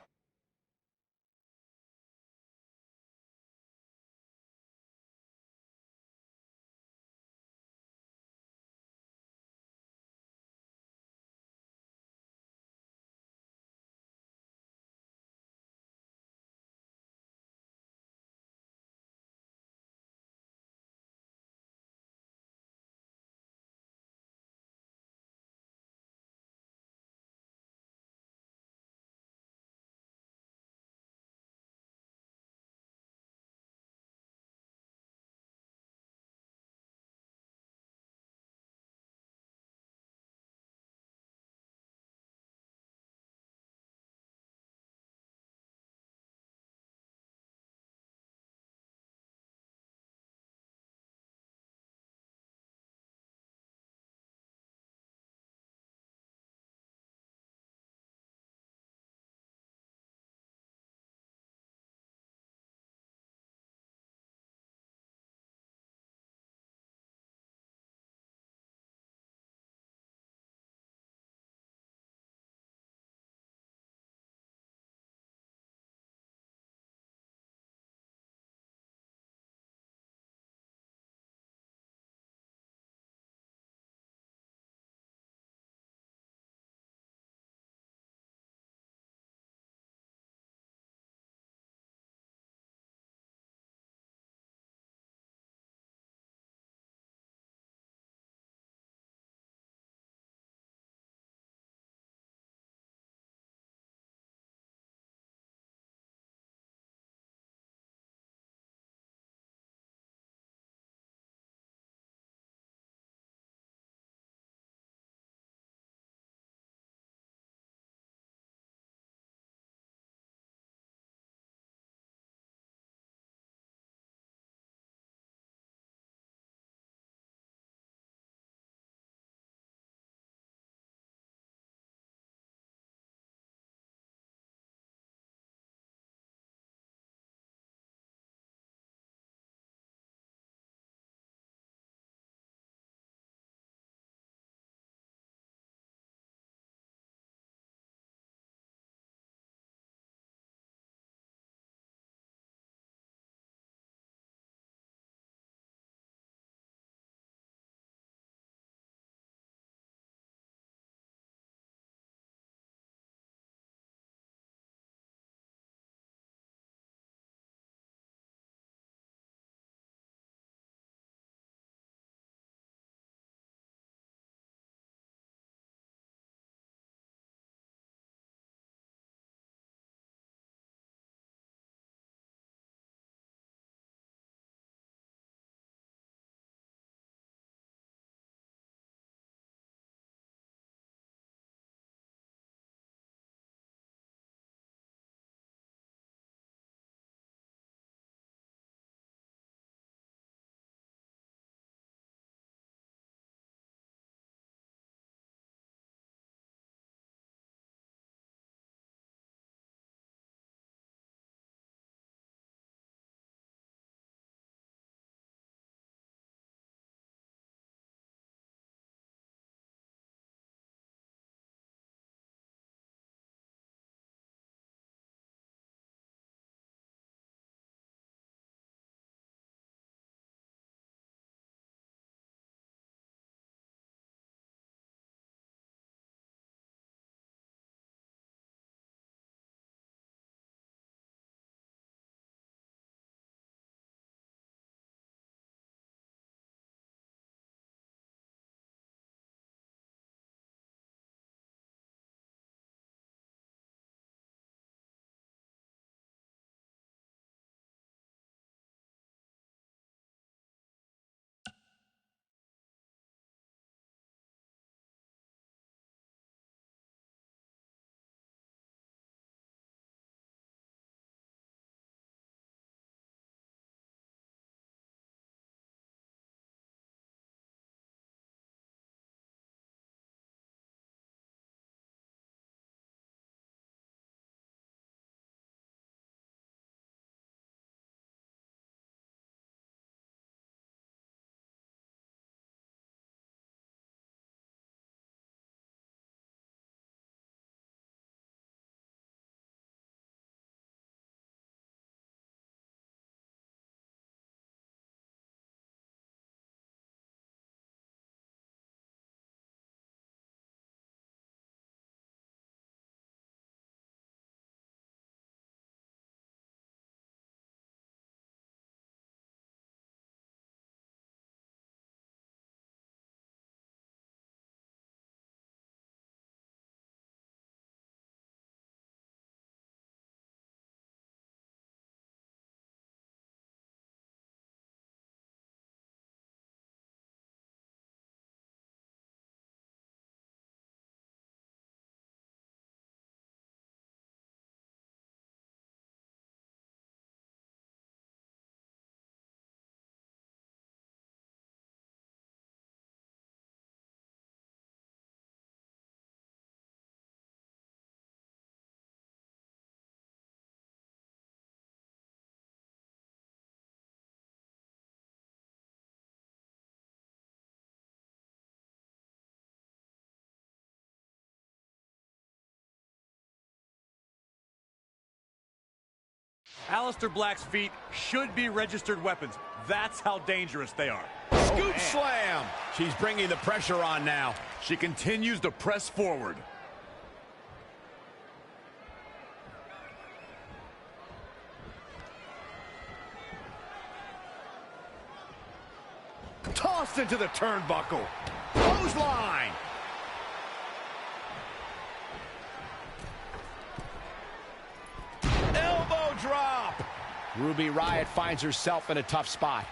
S3: Aleister Black's feet should be registered weapons. That's how dangerous they are.
S1: Scoop slam. She's bringing the pressure on now.
S3: She continues to press forward.
S1: Tossed into the turnbuckle. Clothesline. Elbow drop. Ruby Riott finds herself in a tough spot.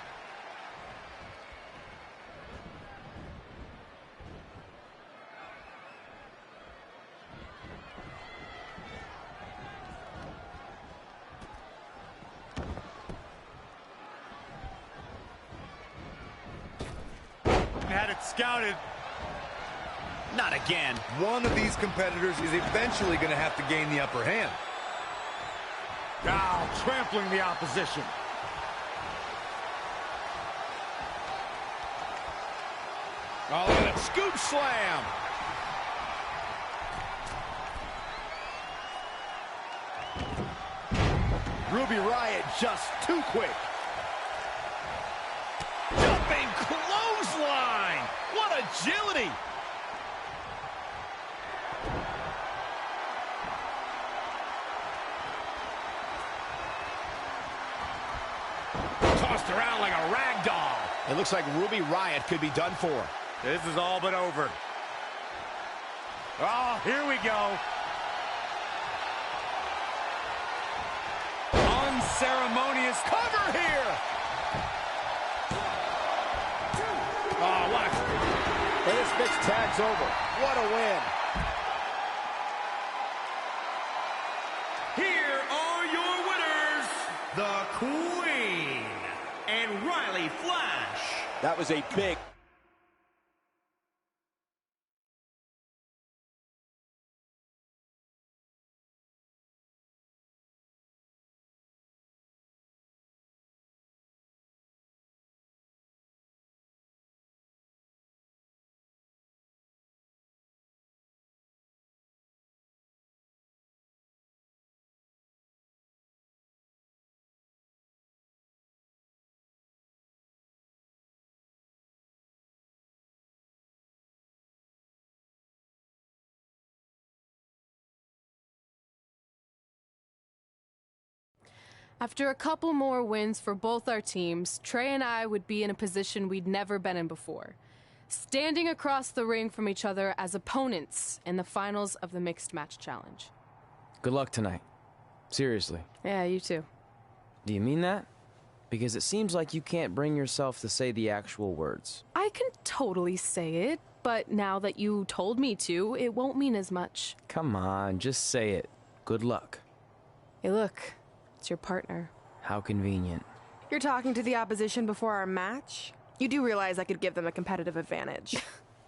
S3: Had it scouted.
S1: Not again.
S2: One of these competitors is eventually going to have to gain the upper hand.
S3: Now trampling the opposition.
S1: Oh, look at it. Scoop slam. Ruby Riott just too quick. Jumping clothesline. What agility. Tossed around like a rag doll. It looks like Ruby Riott could be done for.
S3: This is all but over. Oh, here we go. Unceremonious
S1: Cover here. Oh, what?
S10: And this mixed tag's over. What a win.
S9: Here are your winners, the Queen and Riley Flash.
S10: That was a big
S6: After a couple more wins for both our teams, Trey and I would be in a position we'd never been in before. Standing across the ring from each other as opponents in the finals of the Mixed Match Challenge.
S4: Good luck tonight. Seriously.
S6: Yeah, you too.
S4: Do you mean that? Because it seems like you can't bring yourself to say the actual words.
S6: I can totally say it, but now that you told me to, it won't mean as much.
S4: Come on, just say it. Good luck.
S6: Hey, look. It's your partner.
S4: How convenient.
S12: You're talking to the opposition before our match? You do realize I could give them a competitive advantage.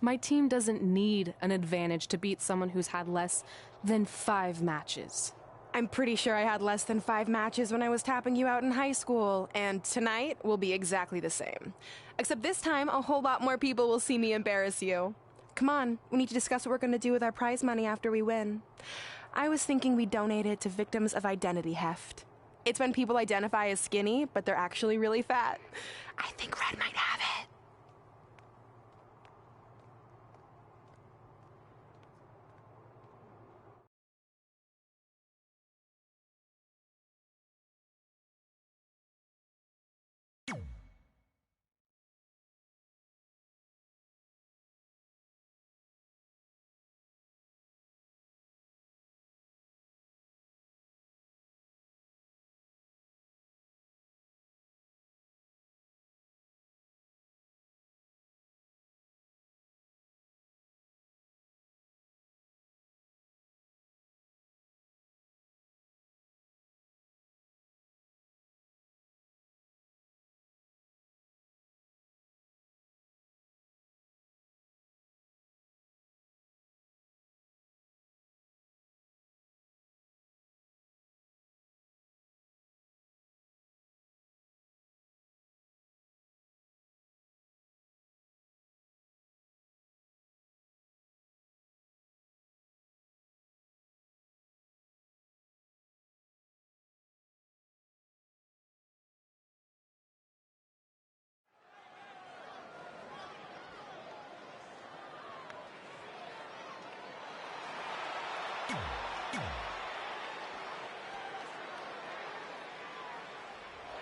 S6: My team doesn't need an advantage to beat someone who's had less than 5 matches.
S12: I'm pretty sure I had less than 5 matches when I was tapping you out in high school, and tonight will be exactly the same. Except this time, a whole lot more people will see me embarrass you. Come on, we need to discuss what we're going to do with our prize money after we win. I was thinking we donate it to victims of identity heft. It's when people identify as skinny, but they're actually really fat. I think Red might have it.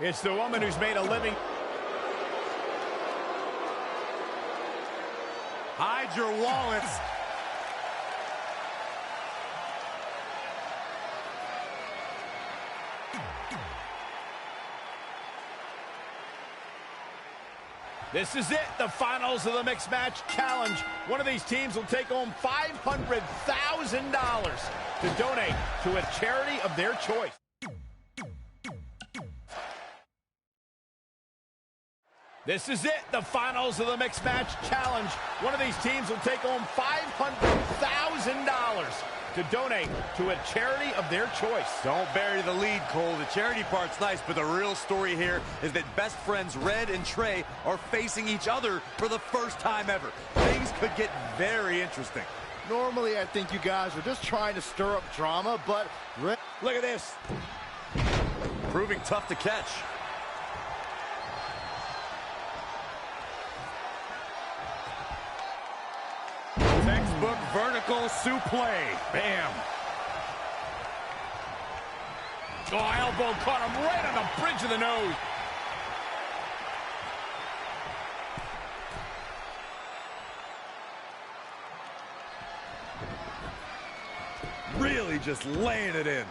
S1: It's the woman who's made a living.
S3: Hide your wallets.
S1: This is it, the finals of the Mixed Match Challenge. One of these teams will take home $500,000 to donate to a charity of their choice. This is it, the finals of the Mixed Match Challenge. One of these teams will take home $500,000 to donate to a charity of their choice.
S3: Don't bury the lead, Cole. The charity part's nice, but the real story here is that best friends Red and Trey are facing each other for the first time ever. Things could get very interesting.
S2: Normally, I think you guys are just trying to stir up drama, but Red...
S3: Look at this. Proving tough to catch. Textbook vertical suplex. Bam.
S1: Oh, elbow caught him right on the bridge of the nose.
S3: Really just laying it in.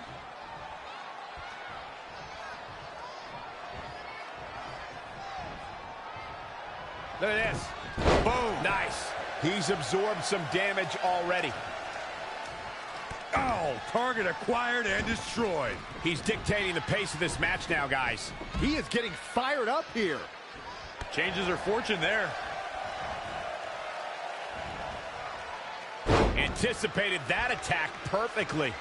S1: Look at this. Boom. Nice. He's absorbed some damage already.
S3: Oh, target acquired and destroyed.
S1: He's dictating the pace of this match now, guys.
S2: He is getting fired up here.
S3: Changes her fortune there.
S1: Anticipated that attack perfectly.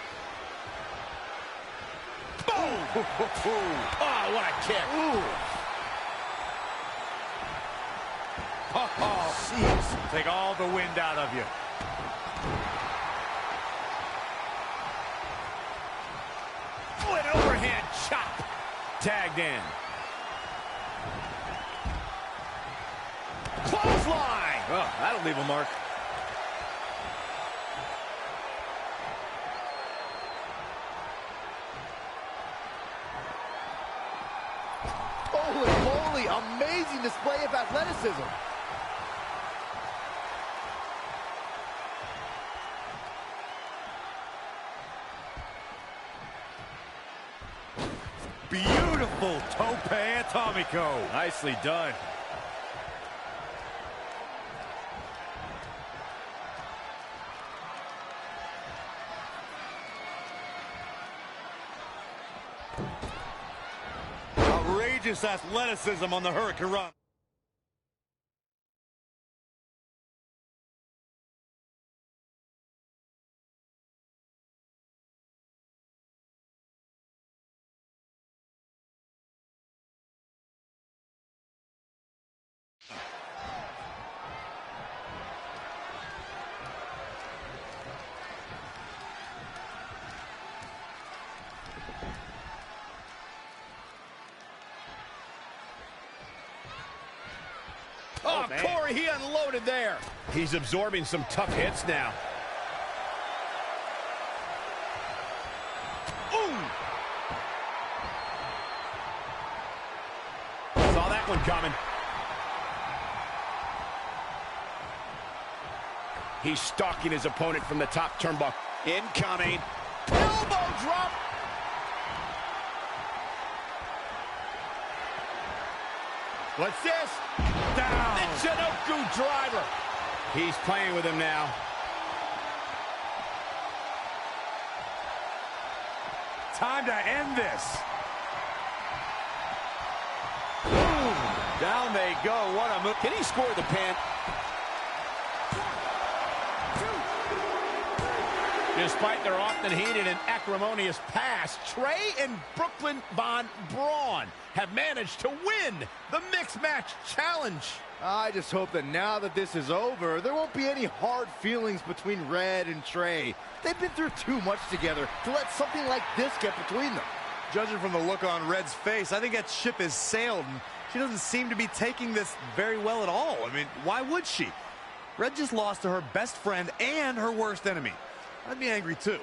S1: Boom! Oh, what a kick.
S3: Ooh. Oh, jeez. Take all the wind out of you.
S1: Oh, an overhand chop. Tagged in. Clothesline.
S3: Oh, that'll leave a mark.
S2: Holy moly, amazing display of athleticism.
S3: Beautiful tope atomico. Nicely done. Outrageous athleticism on the Hurricane Run.
S1: Oh, Corey, he unloaded there. He's absorbing some tough hits now. Ooh! Saw that one coming. He's stalking his opponent from the top turnbuckle. Incoming. Elbow drop. What's this? Down. The Chinoku driver. He's playing with him now.
S3: Time to end this. Boom. Down they go. What a move.
S1: Can he score the pin? Despite their often heated and acrimonious past, Trey and Brooklyn Von Braun have managed to win the Mixed Match Challenge.
S2: I just hope that now that this is over, there won't be any hard feelings between Red and Trey. They've been through too much together to let something like this get between them.
S3: Judging from the look on Red's face, I think that ship has sailed, and she doesn't seem to be taking this very well at all. I mean, why would she? Red just lost to her best friend and her worst enemy. I'd be angry too.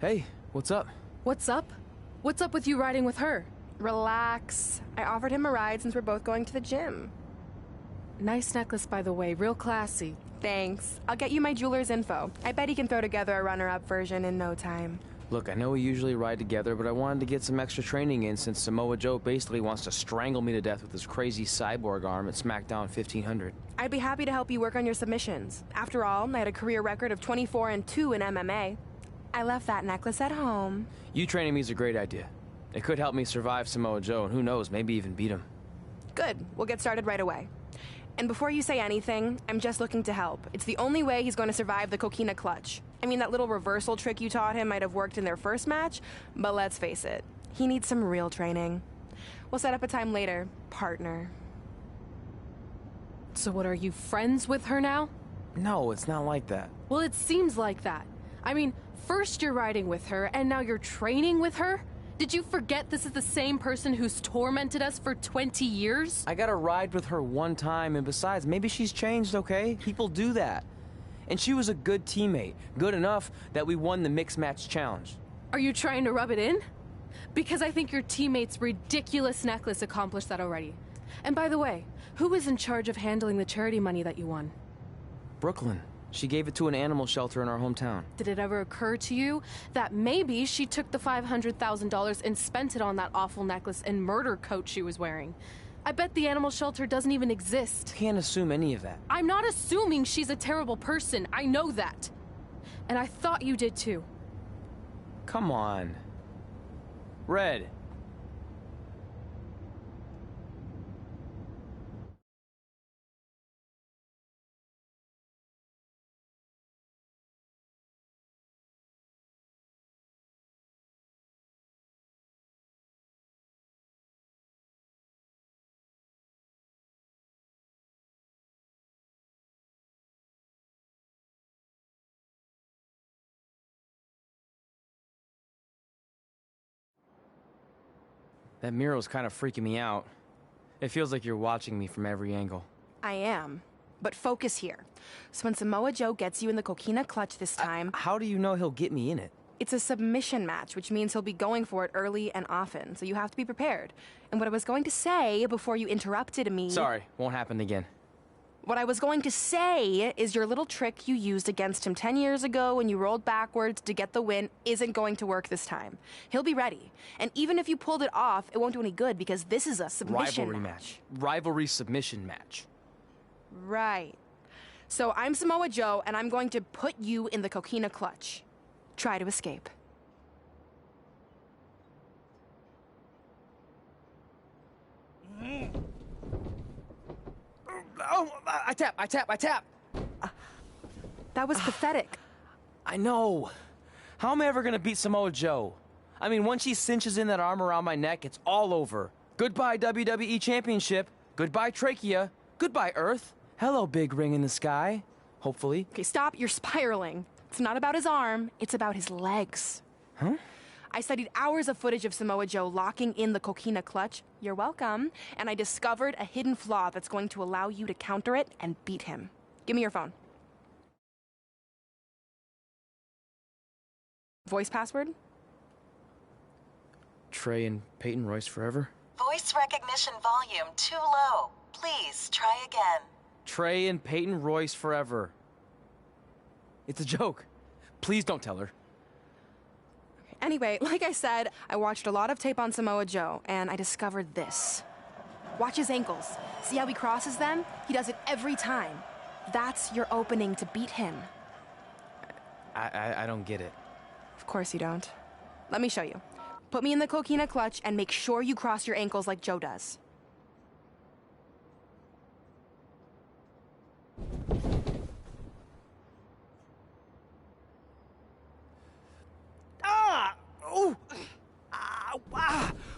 S4: Hey, what's up?
S6: What's up? What's up with you riding with her?
S12: Relax. I offered him a ride since we're both going to the gym.
S6: Nice necklace, by the way. Real classy.
S12: Thanks. I'll get you my jeweler's info. I bet he can throw together a runner-up version in no time.
S4: Look, I know we usually ride together, but I wanted to get some extra training in since Samoa Joe basically wants to strangle me to death with his crazy cyborg arm at SmackDown 1500.
S12: I'd be happy to help you work on your submissions. After all, I had a career record of 24-2 in MMA. I left that necklace at home.
S4: You training me is a great idea. It could help me survive Samoa Joe, and who knows, maybe even beat him.
S12: Good. We'll get started right away. And before you say anything, I'm just looking to help. It's the only way he's going to survive the coquina clutch. I mean, that little reversal trick you taught him might have worked in their first match, but let's face it, he needs some real training. We'll set up a time later, partner.
S6: So what, are you friends with her now?
S4: No, it's not like that.
S6: Well, it seems like that. I mean, first you're riding with her, and now you're training with her? Did you forget this is the same person who's tormented us for 20 years?
S4: I got to ride with her one time, and besides, maybe she's changed, okay? People do that. And she was a good teammate. Good enough that we won the Mixed Match Challenge.
S6: Are you trying to rub it in? Because I think your teammate's ridiculous necklace accomplished that already. And by the way, who is in charge of handling the charity money that you won?
S4: Brooklyn. She gave it to an animal shelter in our hometown.
S6: Did it ever occur to you that maybe she took the $500,000 and spent it on that awful necklace and murder coat she was wearing? I bet the animal shelter doesn't even exist.
S4: Can't assume any of that.
S6: I'm not assuming she's a terrible person. I know that. And I thought you did too.
S4: Come on. Red. That mural's kind of freaking me out. It feels like you're watching me from every angle.
S12: I am. But focus here. So when Samoa Joe gets you in the coquina clutch this time...
S4: How do you know he'll get me in it?
S12: It's a submission match, which means he'll be going for it early and often, so you have to be prepared. And what I was going to say before you interrupted me...
S4: Sorry, won't happen again.
S12: What I was going to say is your little trick you used against him 10 years ago when you rolled backwards to get the win isn't going to work this time. He'll be ready. And even if you pulled it off, it won't do any good because this is a submission match.
S4: Rivalry submission match.
S12: Right. So I'm Samoa Joe, and I'm going to put you in the coquina clutch. Try to escape.
S4: Oh, I tap.
S12: That was pathetic.
S4: I know. How am I ever gonna beat Samoa Joe? I mean, once she cinches in that arm around my neck, it's all over. Goodbye, WWE Championship. Goodbye, Trachea. Goodbye, Earth. Hello, big ring in the sky. Hopefully.
S12: Okay, stop. You're spiraling. It's not about his arm. It's about his legs.
S4: Huh?
S12: I studied hours of footage of Samoa Joe locking in the coquina clutch. You're welcome. And I discovered a hidden flaw that's going to allow you to counter it and beat him. Give me your phone. Voice password?
S4: Trey and Peyton Royce forever?
S13: Voice recognition volume too low. Please try again.
S4: Trey and Peyton Royce forever. It's a joke. Please don't tell her.
S12: Anyway, like I said, I watched a lot of tape on Samoa Joe, and I discovered this. Watch his ankles. See how he crosses them? He does it every time. That's your opening to beat him.
S4: I don't get it.
S12: Of course you don't. Let me show you. Put me in the coquina clutch and make sure you cross your ankles like Joe does.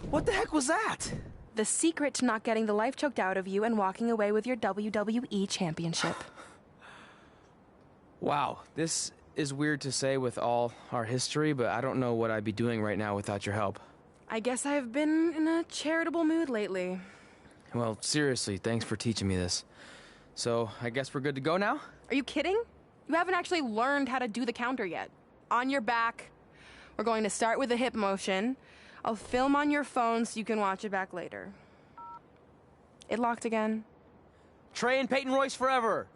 S4: What the heck was that?
S12: The secret to not getting the life choked out of you and walking away with your WWE Championship.
S4: Wow, this is weird to say with all our history, but I don't know what I'd be doing right now without your help.
S12: I guess I've been in a charitable mood lately.
S4: Well, seriously, thanks for teaching me this. So, I guess we're good to go now?
S12: Are you kidding? You haven't actually learned how to do the counter yet. On your back, We're going to start with a hip motion. I'll film on your phone so you can watch it back later. It locked again.
S4: Trey and Peyton Royce forever.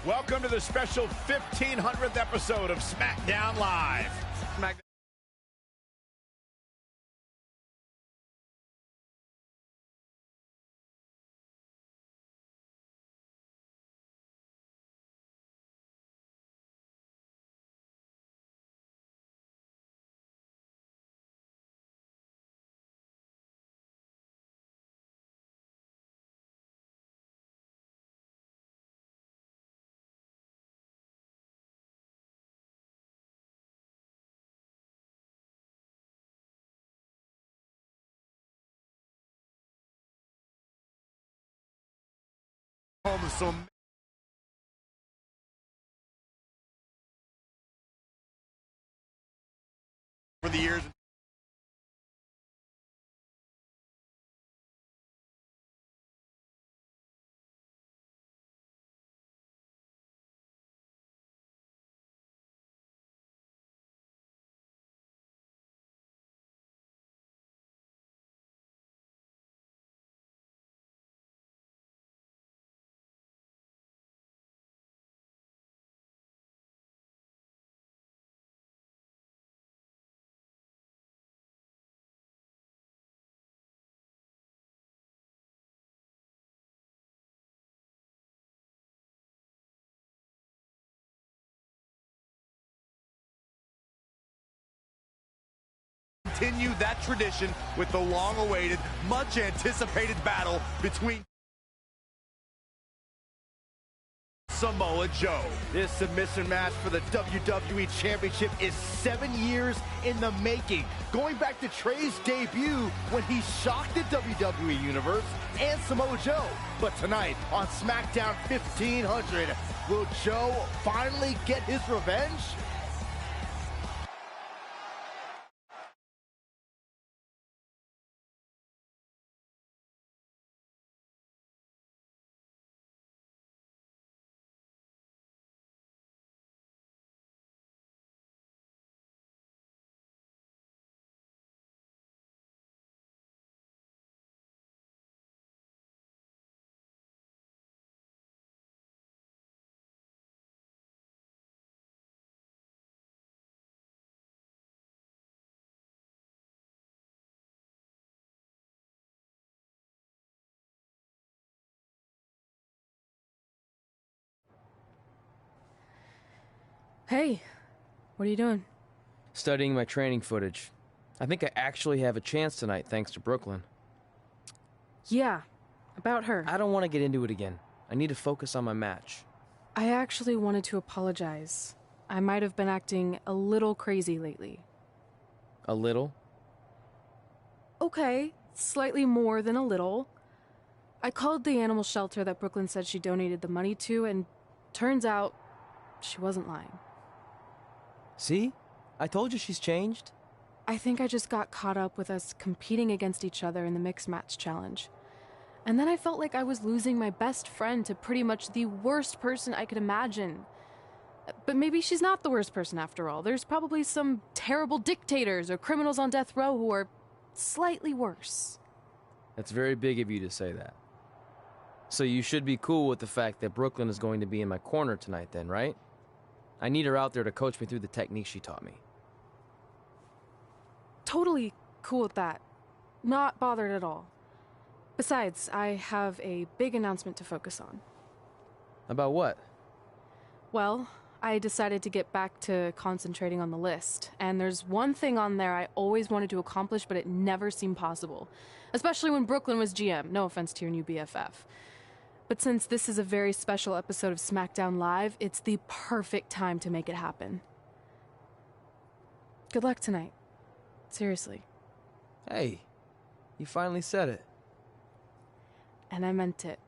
S1: Welcome to the special 1500th episode of SmackDown Live. For the years. Continue that tradition with the long-awaited, much-anticipated battle between Samoa Joe.
S2: This submission match for the WWE Championship is 7 years in the making, going back to Trey's debut when he shocked the WWE Universe and Samoa Joe. But tonight on SmackDown 1500, will Joe finally get his revenge?
S6: Hey, what are you doing?
S4: Studying my training footage. I think I actually have a chance tonight thanks to Brooklyn.
S6: Yeah, about her.
S4: I don't want to get into it again. I need to focus on my match.
S6: I actually wanted to apologize. I might have been acting a little crazy lately.
S4: A little?
S6: Okay, slightly more than a little. I called the animal shelter that Brooklyn said she donated the money to, and turns out she wasn't lying.
S4: See? I told you she's changed.
S6: I think I just got caught up with us competing against each other in the mixed match challenge. And then I felt like I was losing my best friend to pretty much the worst person I could imagine. But maybe she's not the worst person after all. There's probably some terrible dictators or criminals on death row who are slightly worse.
S4: That's very big of you to say that. So you should be cool with the fact that Brooklyn is going to be in my corner tonight then, right? I need her out there to coach me through the technique she taught me.
S6: Totally cool with that. Not bothered at all. Besides, I have a big announcement to focus on.
S4: About what?
S6: Well, I decided to get back to concentrating on the list, and there's one thing on there I always wanted to accomplish, but it never seemed possible. Especially when Brooklyn was GM. No offense to your new BFF. But since this is a very special episode of SmackDown Live, it's the perfect time to make it happen. Good luck tonight. Seriously.
S4: Hey, you finally said it.
S6: And I meant it.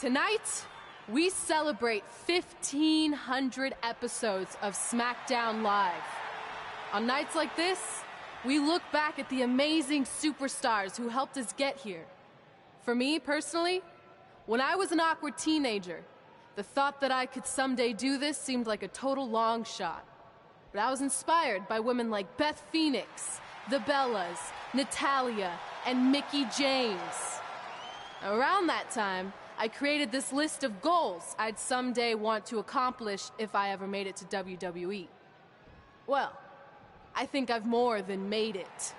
S6: Tonight, we celebrate 1,500 episodes of SmackDown Live. On nights like this, we look back at the amazing superstars who helped us get here. For me, personally, when I was an awkward teenager, the thought that I could someday do this seemed like a total long shot. But I was inspired by women like Beth Phoenix, the Bellas, Natalia, and Mickie James. Around that time, I created this list of goals I'd someday want to accomplish if I ever made it to WWE. Well, I think I've more than made it.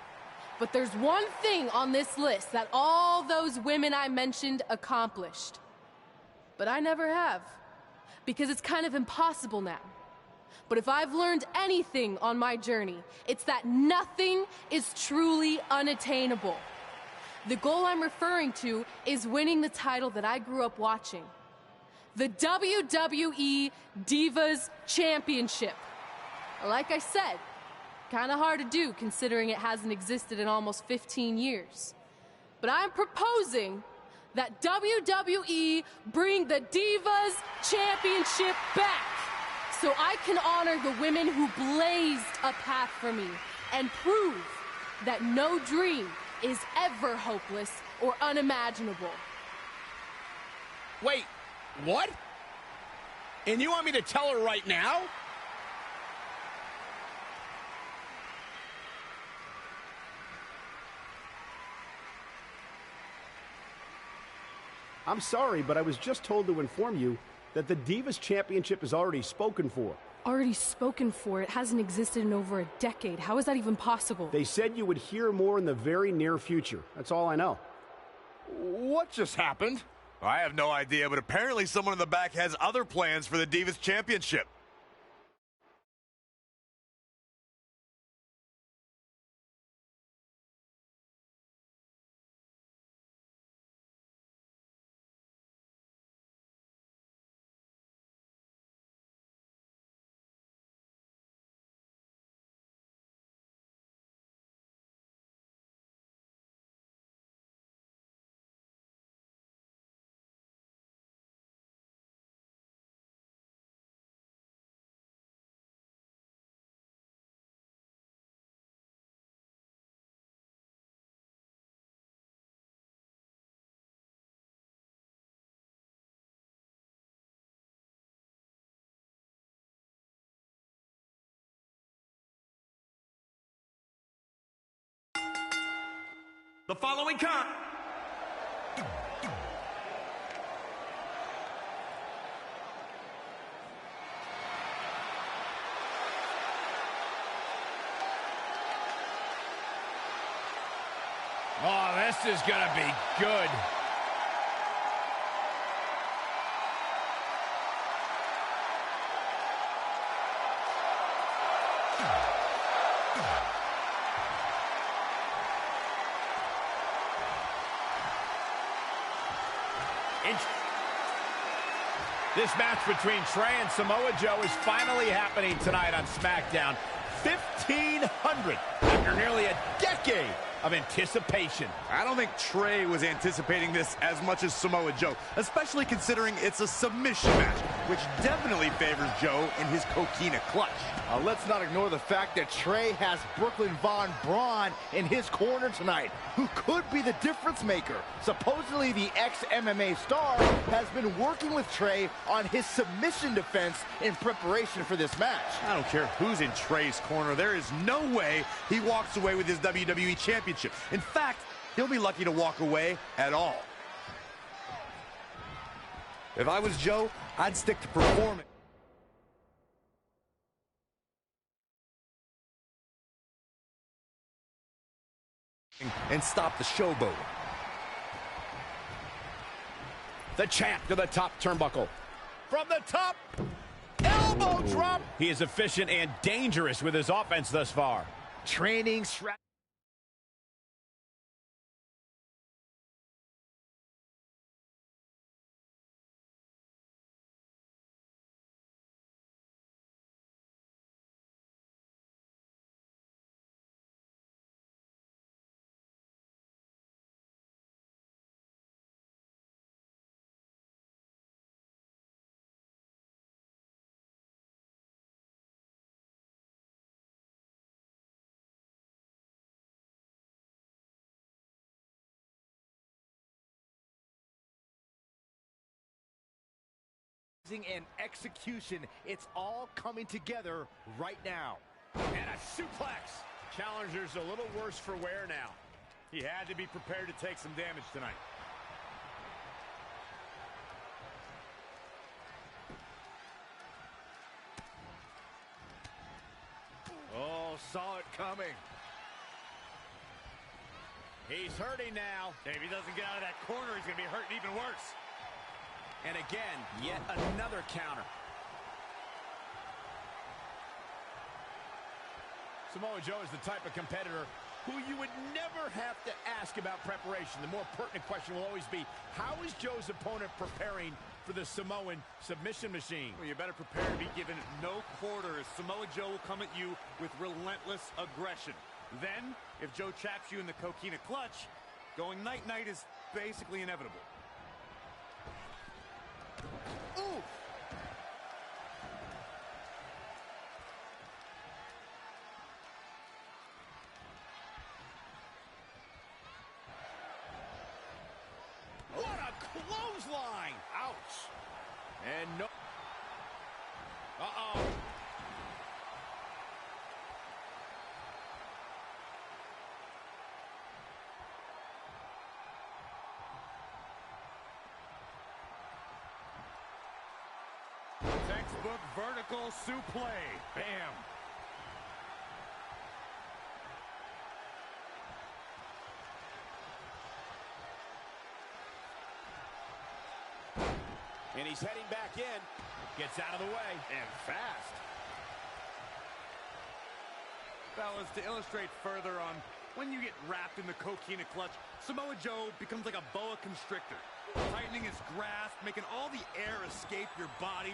S6: But there's one thing on this list that all those women I mentioned accomplished. But I never have, because it's kind of impossible now. But if I've learned anything on my journey, it's that nothing is truly unattainable. The goal I'm referring to is winning the title that I grew up watching. The WWE Divas Championship. Like I said, kind of hard to do considering it hasn't existed in almost 15 years. But I'm proposing that WWE bring the Divas Championship back so I can honor the women who blazed a path for me and prove that no dream is ever hopeless or unimaginable.
S1: Wait, what? And you want me to tell her right now?
S14: I'm sorry, but I was just told to inform you that the Divas Championship is already spoken for.
S6: Already spoken for? It hasn't existed in over a decade. How is that even possible?
S14: They said you would hear more in the very near future. That's all I know.
S2: What just happened?
S3: I have no idea, but apparently someone in the back has other plans for the Divas Championship.
S9: The following
S1: Oh, this is gonna be good. This match between Trey and Samoa Joe is finally happening tonight on SmackDown. 1,500 after nearly a decade of anticipation.
S3: I don't think Trey was anticipating this as much as Samoa Joe, especially considering it's a submission match, which definitely favors Joe in his coquina clutch.
S2: Let's not ignore the fact that Trey has Brooklyn Von Braun in his corner tonight, who could be the difference maker. Supposedly, the ex-MMA star has been working with Trey on his submission defense in preparation for this match.
S3: I don't care who's in Trey's corner. There is no way he walks away with his WWE Championship. In fact, he'll be lucky to walk away at all. If I was Joe, I'd stick to performing. And stop the showboat.
S1: The champ to the top turnbuckle.
S2: From the top, elbow drop.
S1: He is efficient and dangerous with his offense thus far.
S2: Training strategy. phrasing and execution. It's all coming together right now.
S1: And a suplex. Challenger's a little worse for wear now.
S3: He had to be prepared to take some damage tonight.
S2: Oh, saw it coming.
S1: He's hurting now.
S3: If he doesn't get out of that corner, he's going to be hurting even worse.
S1: And again, yet another counter. Samoa Joe is the type of competitor who you would never have to ask about preparation. The more pertinent question will always be, how is Joe's opponent preparing for the Samoan submission machine?
S3: Well, you better prepare to be given no quarters. Samoa Joe will come at you with relentless aggression. Then, if Joe traps you in the coquina clutch, going night-night is basically inevitable.
S2: Ooh!
S1: What a clothesline! Ouch! And no... Uh-oh.
S3: Textbook vertical suplex. Bam!
S1: And he's heading back in. Gets out of the way.
S2: And fast.
S3: Fellas, to illustrate further on when you get wrapped in the coquina clutch, Samoa Joe becomes like a boa constrictor, tightening his grasp, making all the air escape your body,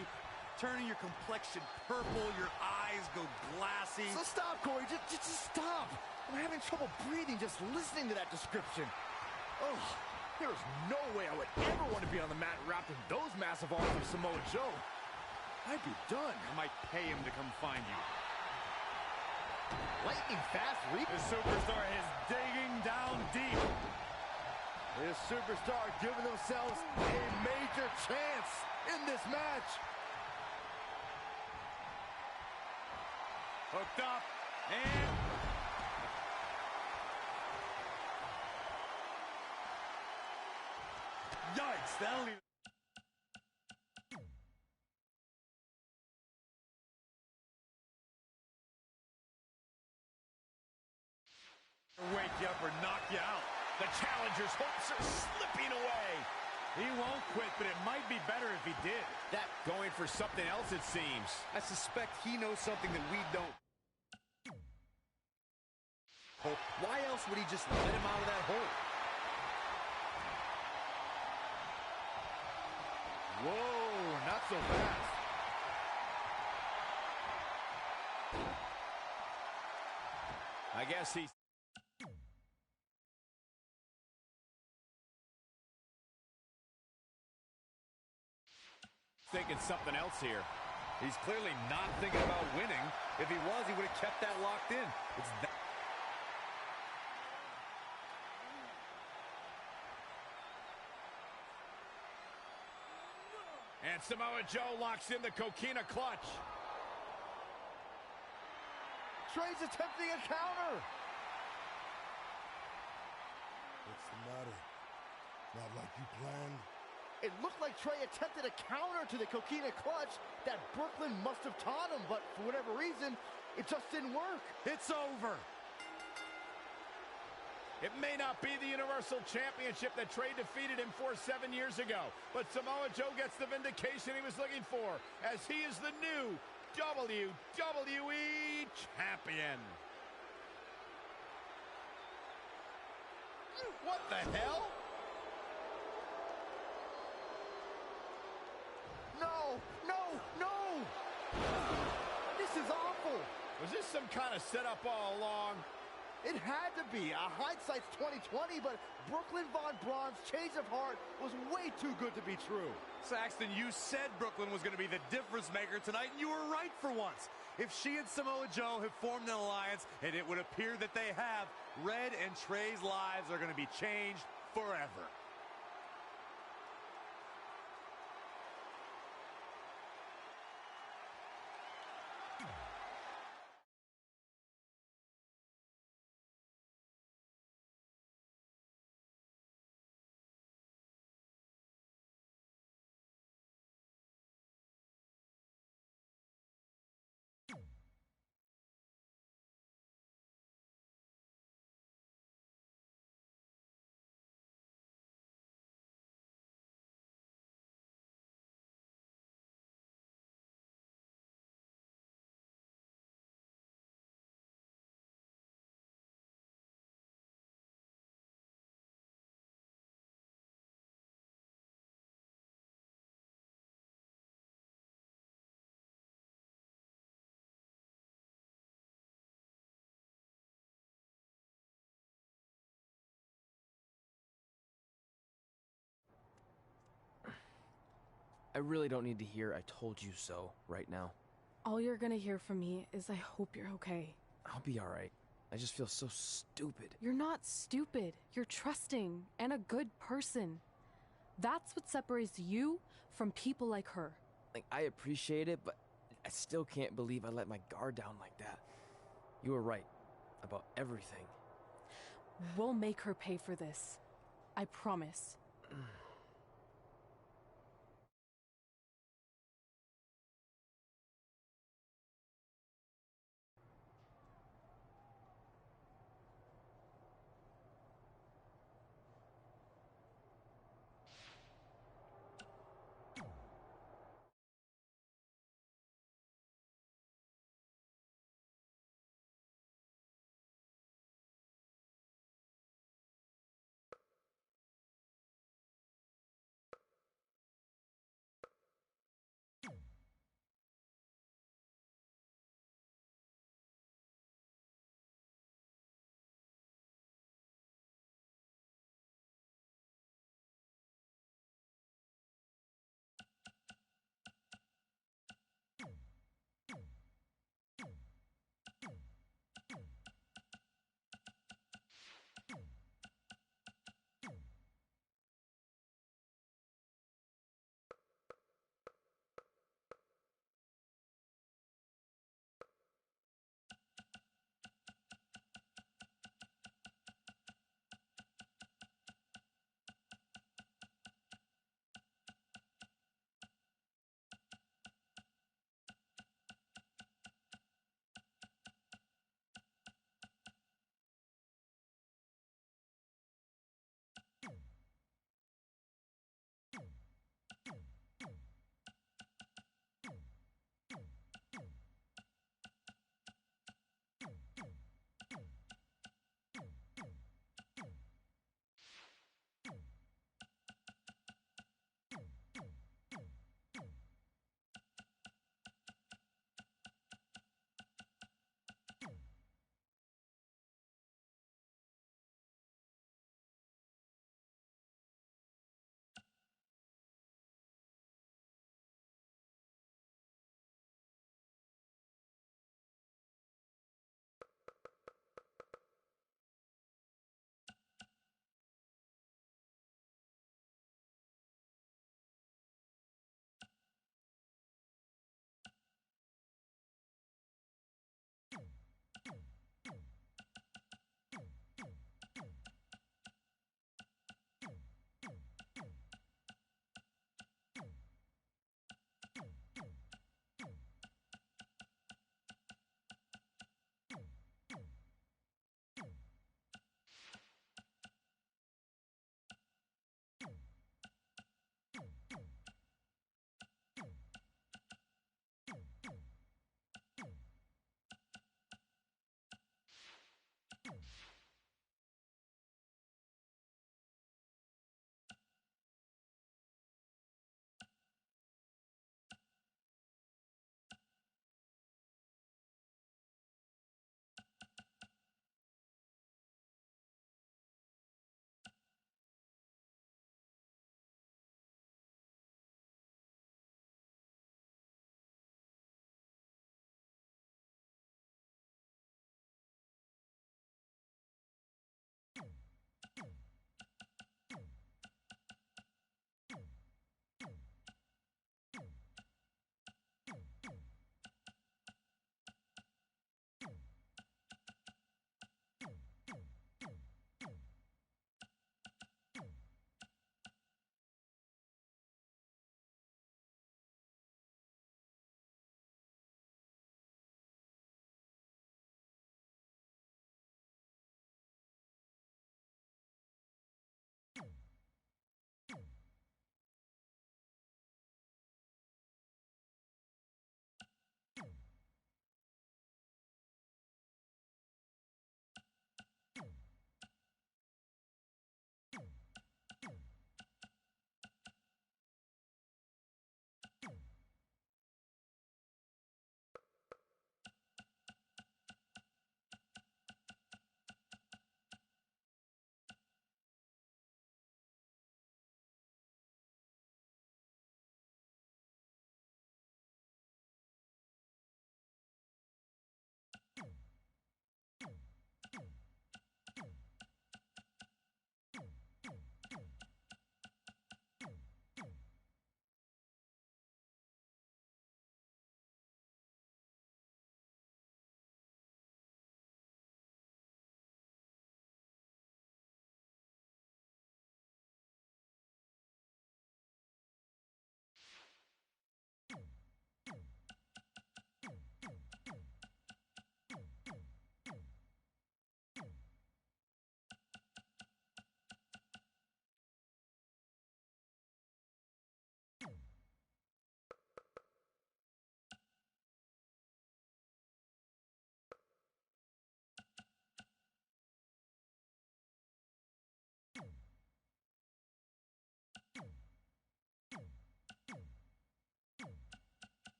S3: turning your complexion purple, your eyes go glassy.
S2: So stop, Corey. Just stop. I'm having trouble breathing just listening to that description. Oh, there's no way I would ever want to be on the mat wrapped in those massive arms of Samoa Joe. I'd be done.
S3: I might pay him to come find you.
S2: Lightning fast reach.
S3: The superstar is digging down deep.
S2: This superstar giving themselves a major chance in this match.
S3: Hooked up, and... Yikes, that'll even... Wake you up or knock you out.
S1: The challenger's hopes are slipping away.
S3: He won't quit, but it might be better if he did.
S1: That going for something else, it seems.
S3: I suspect he knows something that we don't. Why else would he just let him out of that hole?
S2: Whoa, not so fast.
S1: I guess he's... thinking something else here.
S3: He's clearly not thinking about winning. If he was, he would have kept that locked in. It's that.
S1: And Samoa Joe locks in the coquina clutch.
S2: Trey's attempting a counter.
S5: What's the matter? Not like you planned?
S2: It looked like Trey attempted a counter to the coquina clutch that Brooklyn must have taught him, but for whatever reason, it just didn't work.
S3: It's over.
S1: It may not be the Universal Championship that Trey defeated him for 7 years ago, but Samoa Joe gets the vindication he was looking for, as he is the new WWE Champion. What the hell?
S2: No, no, no! This is awful.
S1: Was this some kind of setup all along?
S2: It had to be. Hindsight's 20/20, but Brooklyn Von Braun's change of heart was way too good to be true.
S3: Saxton, you said Brooklyn was going to be the difference maker tonight, and you were right for once. If she and Samoa Joe have formed an alliance, and it would appear that they have, Red and Trey's lives are going to be changed forever.
S4: I really don't need to hear "I told you so" right now.
S6: All you're gonna hear from me is I hope you're okay.
S4: I'll be alright. I just feel so stupid.
S6: You're not stupid. You're trusting and a good person. That's what separates you from people like her.
S4: Like, I appreciate it, but I still can't believe I let my guard down like that. You were right about everything.
S6: We'll make her pay for this. I promise.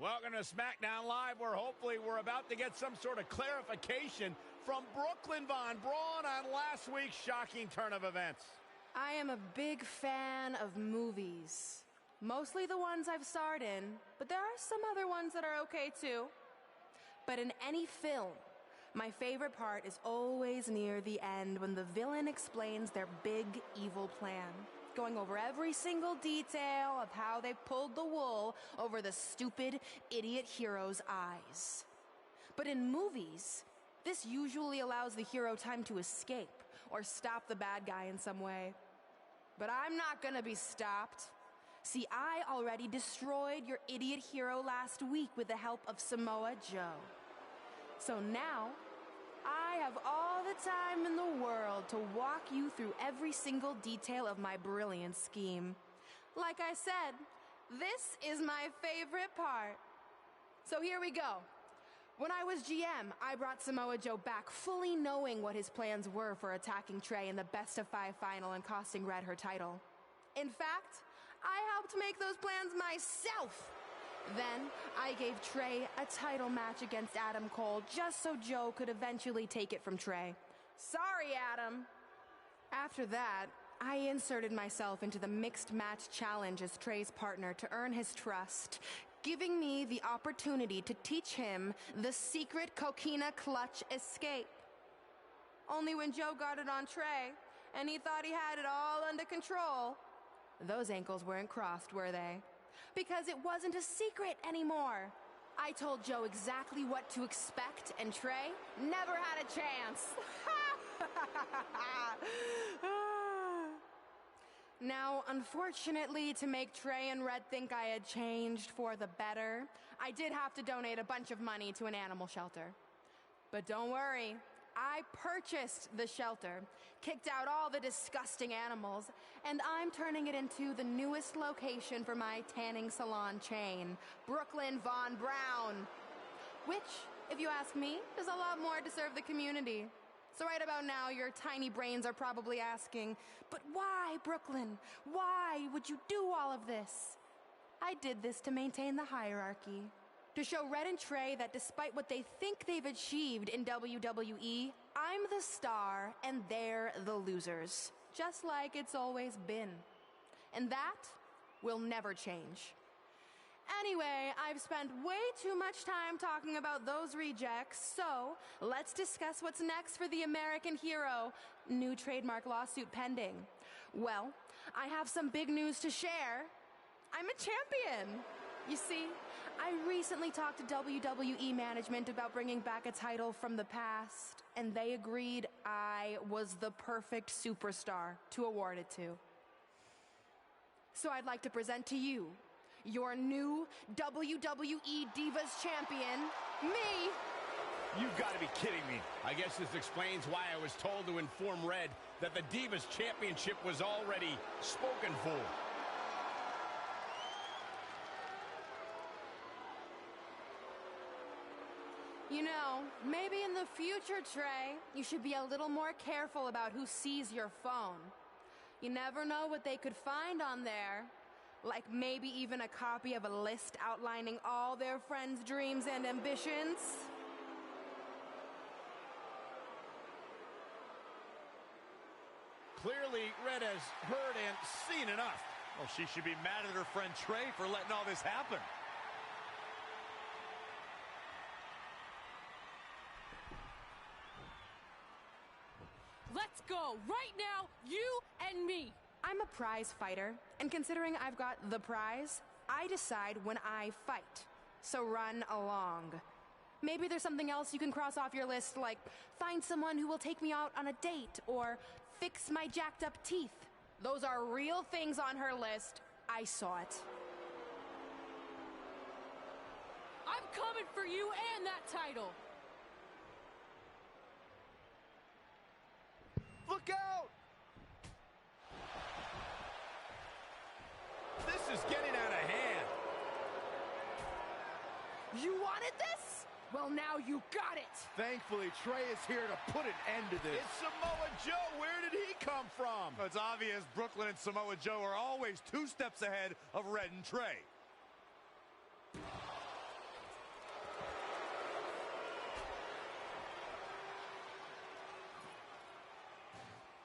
S1: Welcome to SmackDown Live, where hopefully we're about to get some sort of clarification from Brooklyn Von Braun on last week's shocking turn of events.
S12: I am a big fan of movies. Mostly the ones I've starred in, but there are some other ones that are okay too. But in any film, my favorite part is always near the end when the villain explains their big evil plan, going over every single detail of how they pulled the wool over the stupid idiot hero's eyes. But in movies, this usually allows the hero time to escape or stop the bad guy in some way. But I'm not gonna be stopped. See, I already destroyed your idiot hero last week with the help of Samoa Joe. So now, I have all the time in the world to walk you through every single detail of my brilliant scheme. Like I said, this is my favorite part. So here we go. When I was GM, I brought Samoa Joe back fully knowing what his plans were for attacking Trey in the best-of-5 final and costing Red her title. In fact, I helped make those plans myself. Then, I gave Trey a title match against Adam Cole just so Joe could eventually take it from Trey. Sorry, Adam. After that, I inserted myself into the mixed match challenge as Trey's partner to earn his trust, giving me the opportunity to teach him the secret coquina clutch escape. Only when Joe got it on Trey, and he thought he had it all under control, those ankles weren't crossed, were they? Because it wasn't a secret anymore. I told Joe exactly what to expect, and Trey never had a chance. Now, unfortunately, to make Trey and Red think I had changed for the better, I did have to donate a bunch of money to an animal shelter. But don't worry, I purchased the shelter, kicked out all the disgusting animals, and I'm turning it into the newest location for my tanning salon chain, Brooklyn Von Braun. Which, if you ask me, is a lot more to serve the community. So right about now, your tiny brains are probably asking, but why, Brooklyn? Why would you do all of this? I did this to maintain the hierarchy. To show Red and Trey that despite what they think they've achieved in WWE, I'm the star and they're the losers. Just like it's always been. And that will never change. Anyway, I've spent way too much time talking about those rejects, so let's discuss what's next for the American hero. New trademark lawsuit pending. Well, I have some big news to share. I'm a champion. You see, I recently talked to WWE management about bringing back a title from the past, and they agreed I was the perfect superstar to award it to. So I'd like to present to you your new WWE Divas champion, me.
S1: You've got to be kidding me. I guess this explains why I was told to inform Red that the Divas Championship was already spoken for.
S12: You know, maybe in the future, Trey, you should be a little more careful about who sees your phone. You never know what they could find on there. Like maybe even a copy of a list outlining all their friends' dreams and ambitions.
S1: Clearly, Red has heard and seen enough.
S3: Well, she should be mad at her friend Trey for letting all this happen.
S6: Let's go right now, you and me.
S12: I'm a prize fighter, and considering I've got the prize, I decide when I fight. So run along. Maybe there's something else you can cross off your list, like find someone who will take me out on a date, or fix my jacked up teeth. Those are real things on her list. I saw it.
S6: I'm coming for you and that title.
S2: Look out!
S1: This is getting out of hand.
S12: You wanted this? Well, now you got it.
S2: Thankfully, Trey is here to put an end to this.
S1: It's Samoa Joe. Where did he come from?
S3: It's obvious Brooklyn and Samoa Joe are always 2 steps ahead of Red and Trey.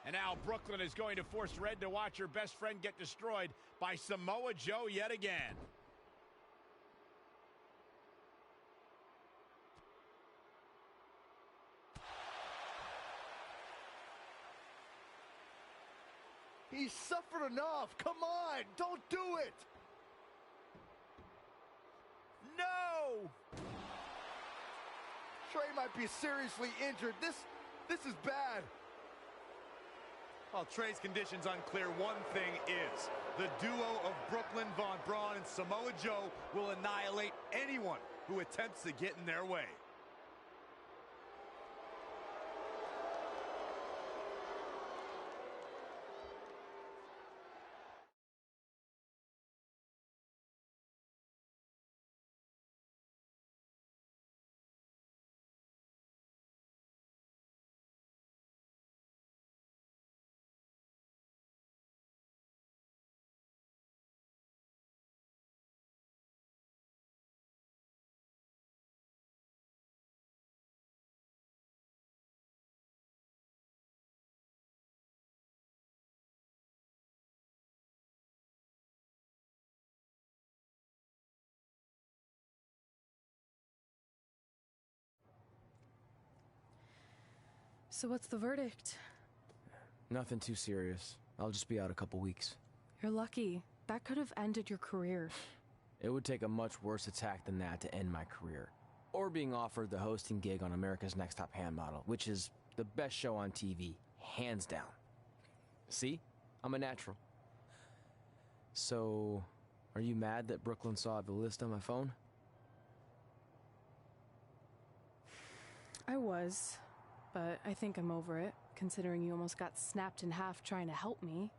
S1: And now Brooklyn is going to force Red to watch her best friend get destroyed by Samoa Joe yet again.
S2: He's suffered enough. Come on, don't do it. No! Trey might be seriously injured. This is bad.
S3: While Trey's condition's unclear, one thing is, the duo of Brooklyn, Von Braun, and Samoa Joe will annihilate anyone who attempts to get in their way.
S6: So what's the verdict?
S4: Nothing too serious. I'll just be out a couple weeks.
S6: You're lucky. That could have ended your career.
S4: It would take a much worse attack than that to end my career. Or being offered the hosting gig on America's Next Top Hand Model, which is the best show on TV, hands down. See? I'm a natural. So, are you mad that Brooklyn saw the list on my phone?
S6: I was, but I think I'm over it, considering you almost got snapped in half trying to help me.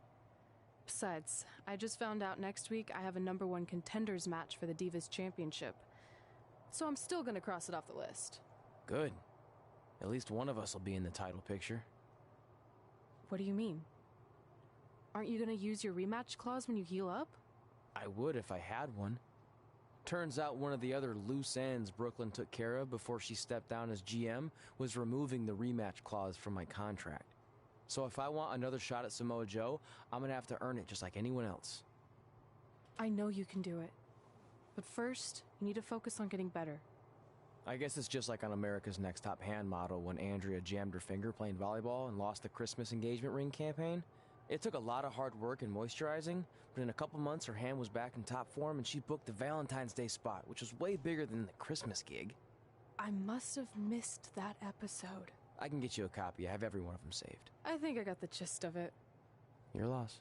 S6: Besides, I just found out next week I have a #1 contenders match for the Divas Championship. So I'm still gonna cross it off the list.
S4: Good. At least one of us will be in the title picture.
S6: What do you mean? Aren't you gonna use your rematch clause when you heal up?
S4: I would if I had one. Turns out one of the other loose ends Brooklyn took care of before she stepped down as GM was removing the rematch clause from my contract. So if I want another shot at Samoa Joe, I'm gonna have to earn it just like anyone else.
S6: I know you can do it. But first, you need to focus on getting better.
S4: I guess it's just like on America's Next Top Hand Model when Andrea jammed her finger playing volleyball and lost the Christmas engagement ring campaign. It took a lot of hard work and moisturizing, but in a couple months her hand was back in top form and she booked the Valentine's Day spot, which was way bigger than the Christmas gig.
S6: I must have missed that episode.
S4: I can get you a copy. I have every one of them saved.
S6: I think I got the gist of it.
S4: Your loss.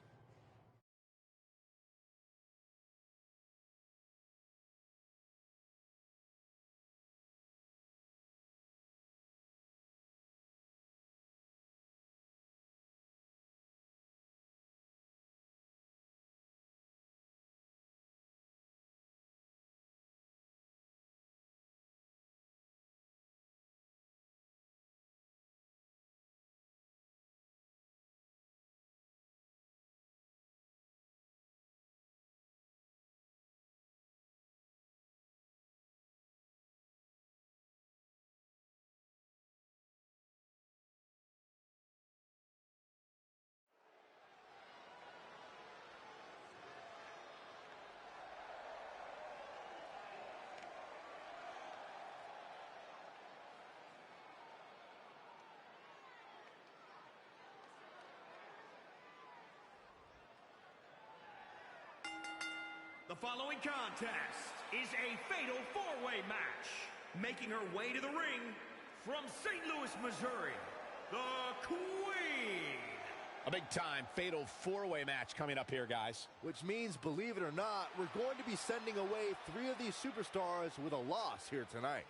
S9: The following contest is a fatal four-way match. Making her way to the ring from St. Louis, Missouri, the Queen.
S1: A big-time fatal four-way match coming up here, guys.
S2: Which means, believe it or not, we're going to be sending away 3 of these superstars with a loss here tonight.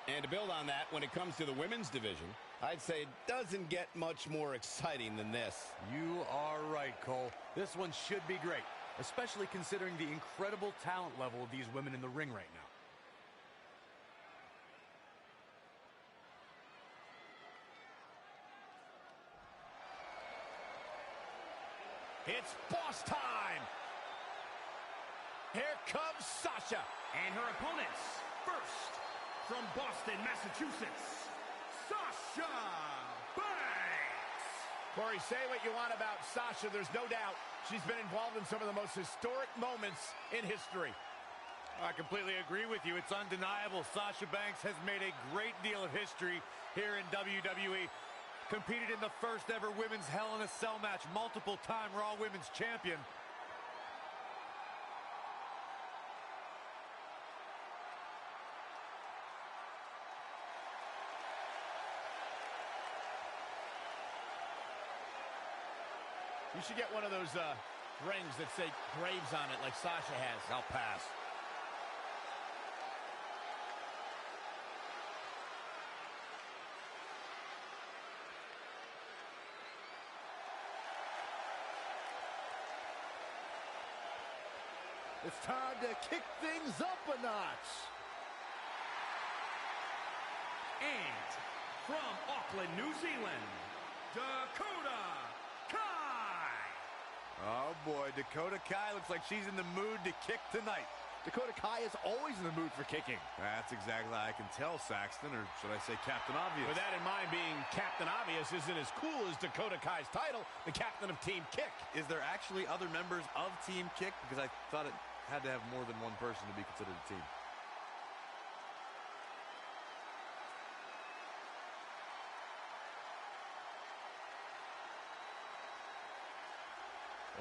S1: And to build on that, when it comes to the women's division, I'd say it doesn't get much more exciting than this.
S3: You are right, Cole. This one should be great, especially considering the incredible talent level of these women in the ring right now.
S1: It's boss time! Here comes Sasha.
S9: And her opponents, first, from Boston, Massachusetts, Sasha Banks!
S1: Corey, say what you want about Sasha. There's no doubt she's been involved in some of the most historic moments in history.
S3: I completely agree with you. It's undeniable. Sasha Banks has made a great deal of history here in WWE. Competed in the first ever women's Hell in a Cell match, multiple-time Raw Women's Champion.
S1: You should get one of those rings that say Graves on it like Sasha has.
S3: I'll pass.
S2: It's time to kick things up a notch.
S9: And from Auckland, New Zealand, Dakota Kai!
S3: Oh boy, Dakota Kai looks like she's in the mood to kick tonight.
S2: Dakota Kai is always in the mood for kicking.
S3: That's exactly how I can tell, Saxton, or should I say Captain Obvious.
S1: With that in mind, being Captain Obvious isn't as cool as Dakota Kai's title, the captain of Team Kick.
S3: Is there actually other members of Team Kick? Because I thought it had to have more than one person to be considered a team.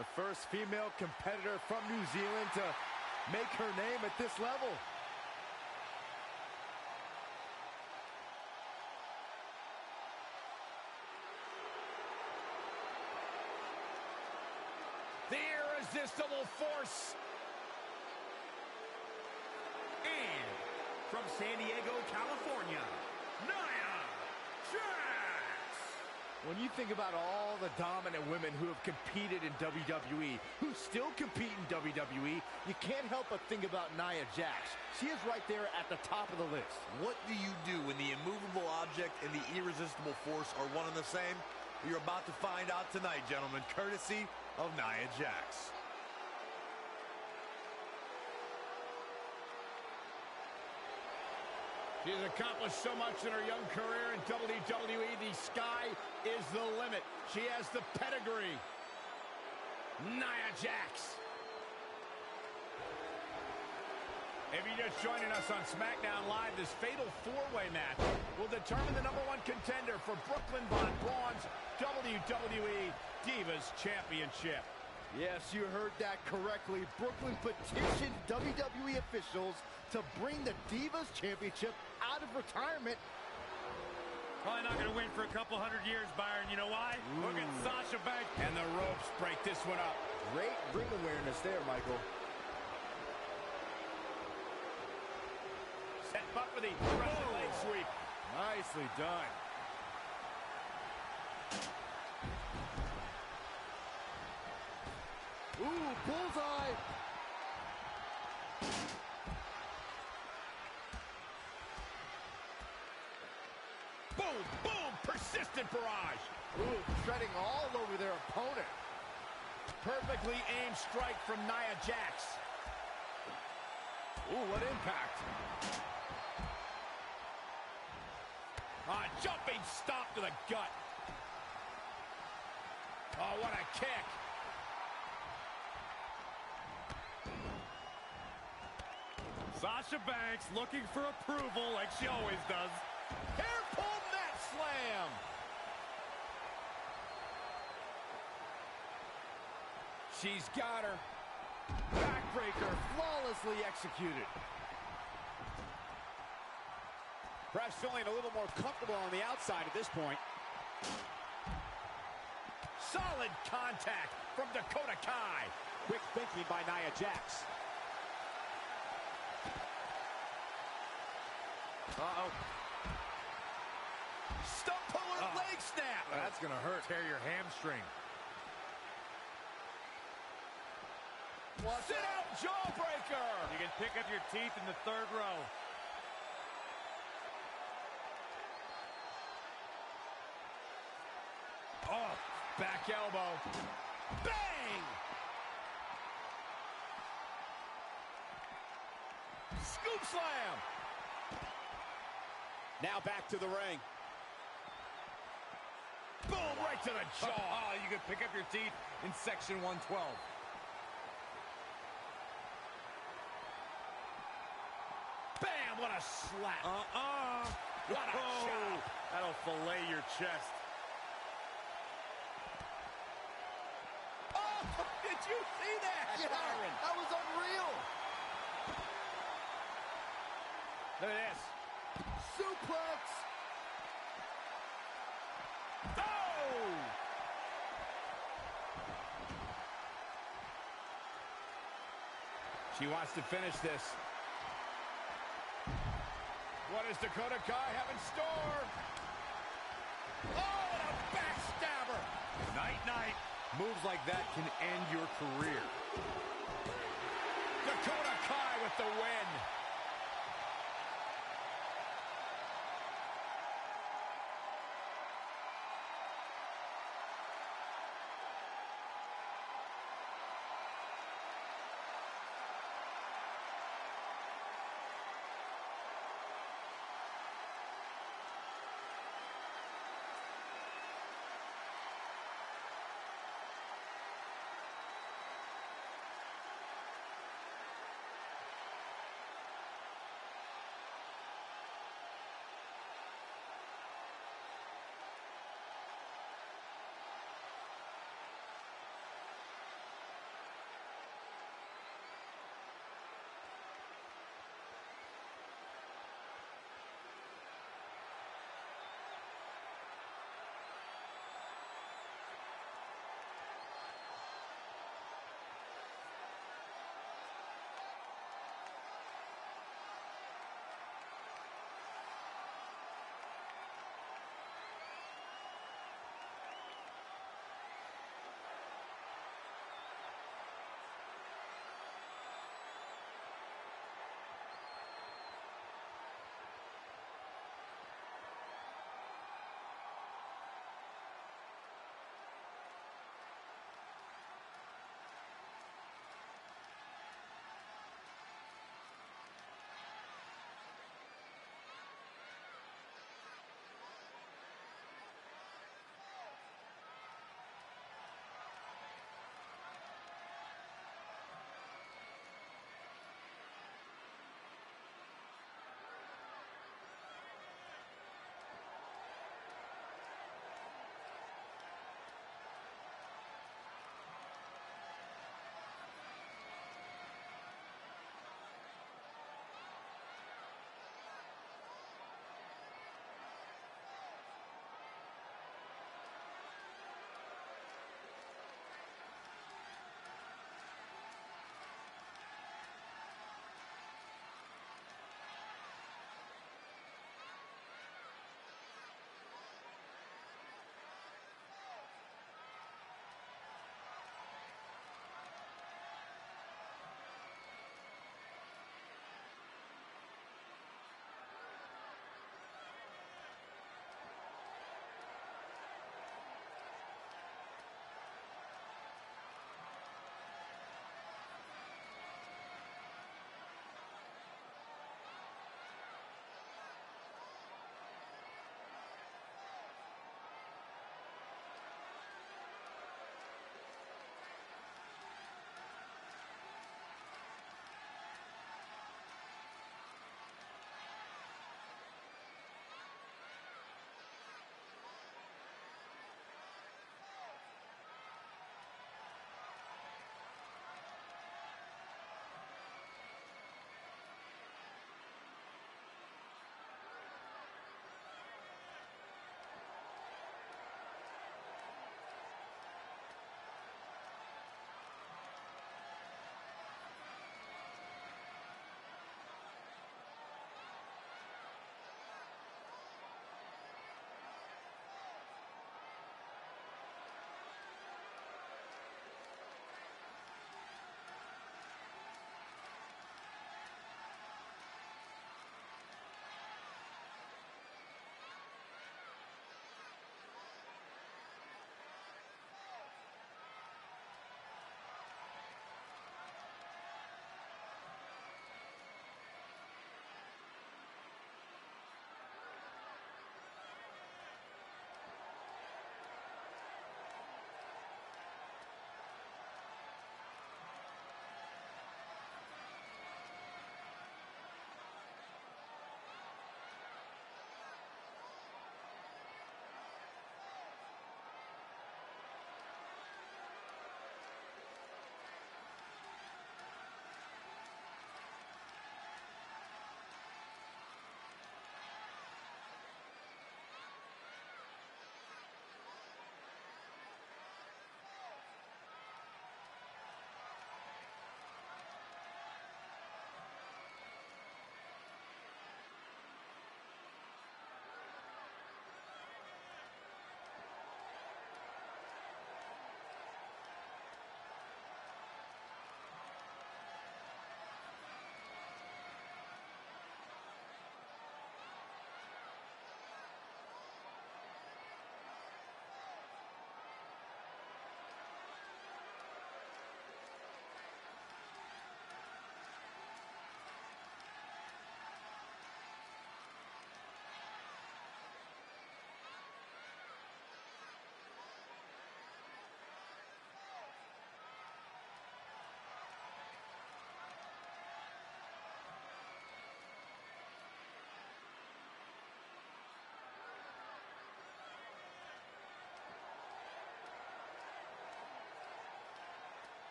S2: The first female competitor from New Zealand to make her name at this level.
S1: The irresistible force.
S9: And from San Diego, California, Nia Jax!
S2: When you think about all the dominant women who have competed in WWE, who still compete in WWE, you can't help but think about Nia Jax. She is right there at the top of the list.
S3: What do you do when the immovable object and the irresistible force are one and the same? You're about to find out tonight, gentlemen, courtesy of Nia Jax.
S1: She has accomplished so much in her young career in WWE. The sky is the limit. She has the pedigree. Nia Jax. If you're just joining us on SmackDown Live, this fatal four-way match will determine the #1 contender for Brooklyn Von Braun's WWE Divas Championship.
S2: Yes, you heard that correctly. Brooklyn petitioned WWE officials to bring the Divas Championship out of retirement.
S3: Probably not going to win for a couple hundred years, Byron. You know why? Look at Sasha Banks.
S1: And the ropes break this one up.
S2: Great ring awareness there, Michael.
S1: Set up for the Russian leg sweep.
S2: Nicely done. Ooh, bullseye.
S1: Boom, boom, persistent barrage.
S2: Ooh, treading all over their opponent.
S1: Perfectly aimed strike from Nia Jax.
S2: Ooh, what impact.
S1: Jumping stomp to the gut. Oh, what a kick.
S3: Sasha Banks looking for approval like she always does.
S1: Hair pull mat slam. She's got her.
S2: Backbreaker flawlessly executed.
S1: Perhaps feeling a little more comfortable on the outside at this point. Solid contact from Dakota Kai. Quick thinking by Nia Jax.
S3: Uh-oh.
S1: Stump puller leg snap.
S3: That's going to hurt. Tear your hamstring.
S1: Sit-out jawbreaker.
S3: You can pick up your teeth in the third row.
S1: Oh, back elbow. Bang! Scoop slam. Now back to the ring. Boom, right to the jaw.
S3: Oh, you can pick up your teeth in section 112.
S1: Bam, what a slap.
S3: What a chop. That'll fillet your chest.
S1: Oh, did you see that, Byron?
S2: That was unreal.
S1: Look at this.
S2: Suplex.
S1: Oh! She wants to finish this. What does Dakota Kai have in store? Oh, and a backstabber!
S3: Night-night. Moves like that can end your career.
S1: Dakota Kai with the win.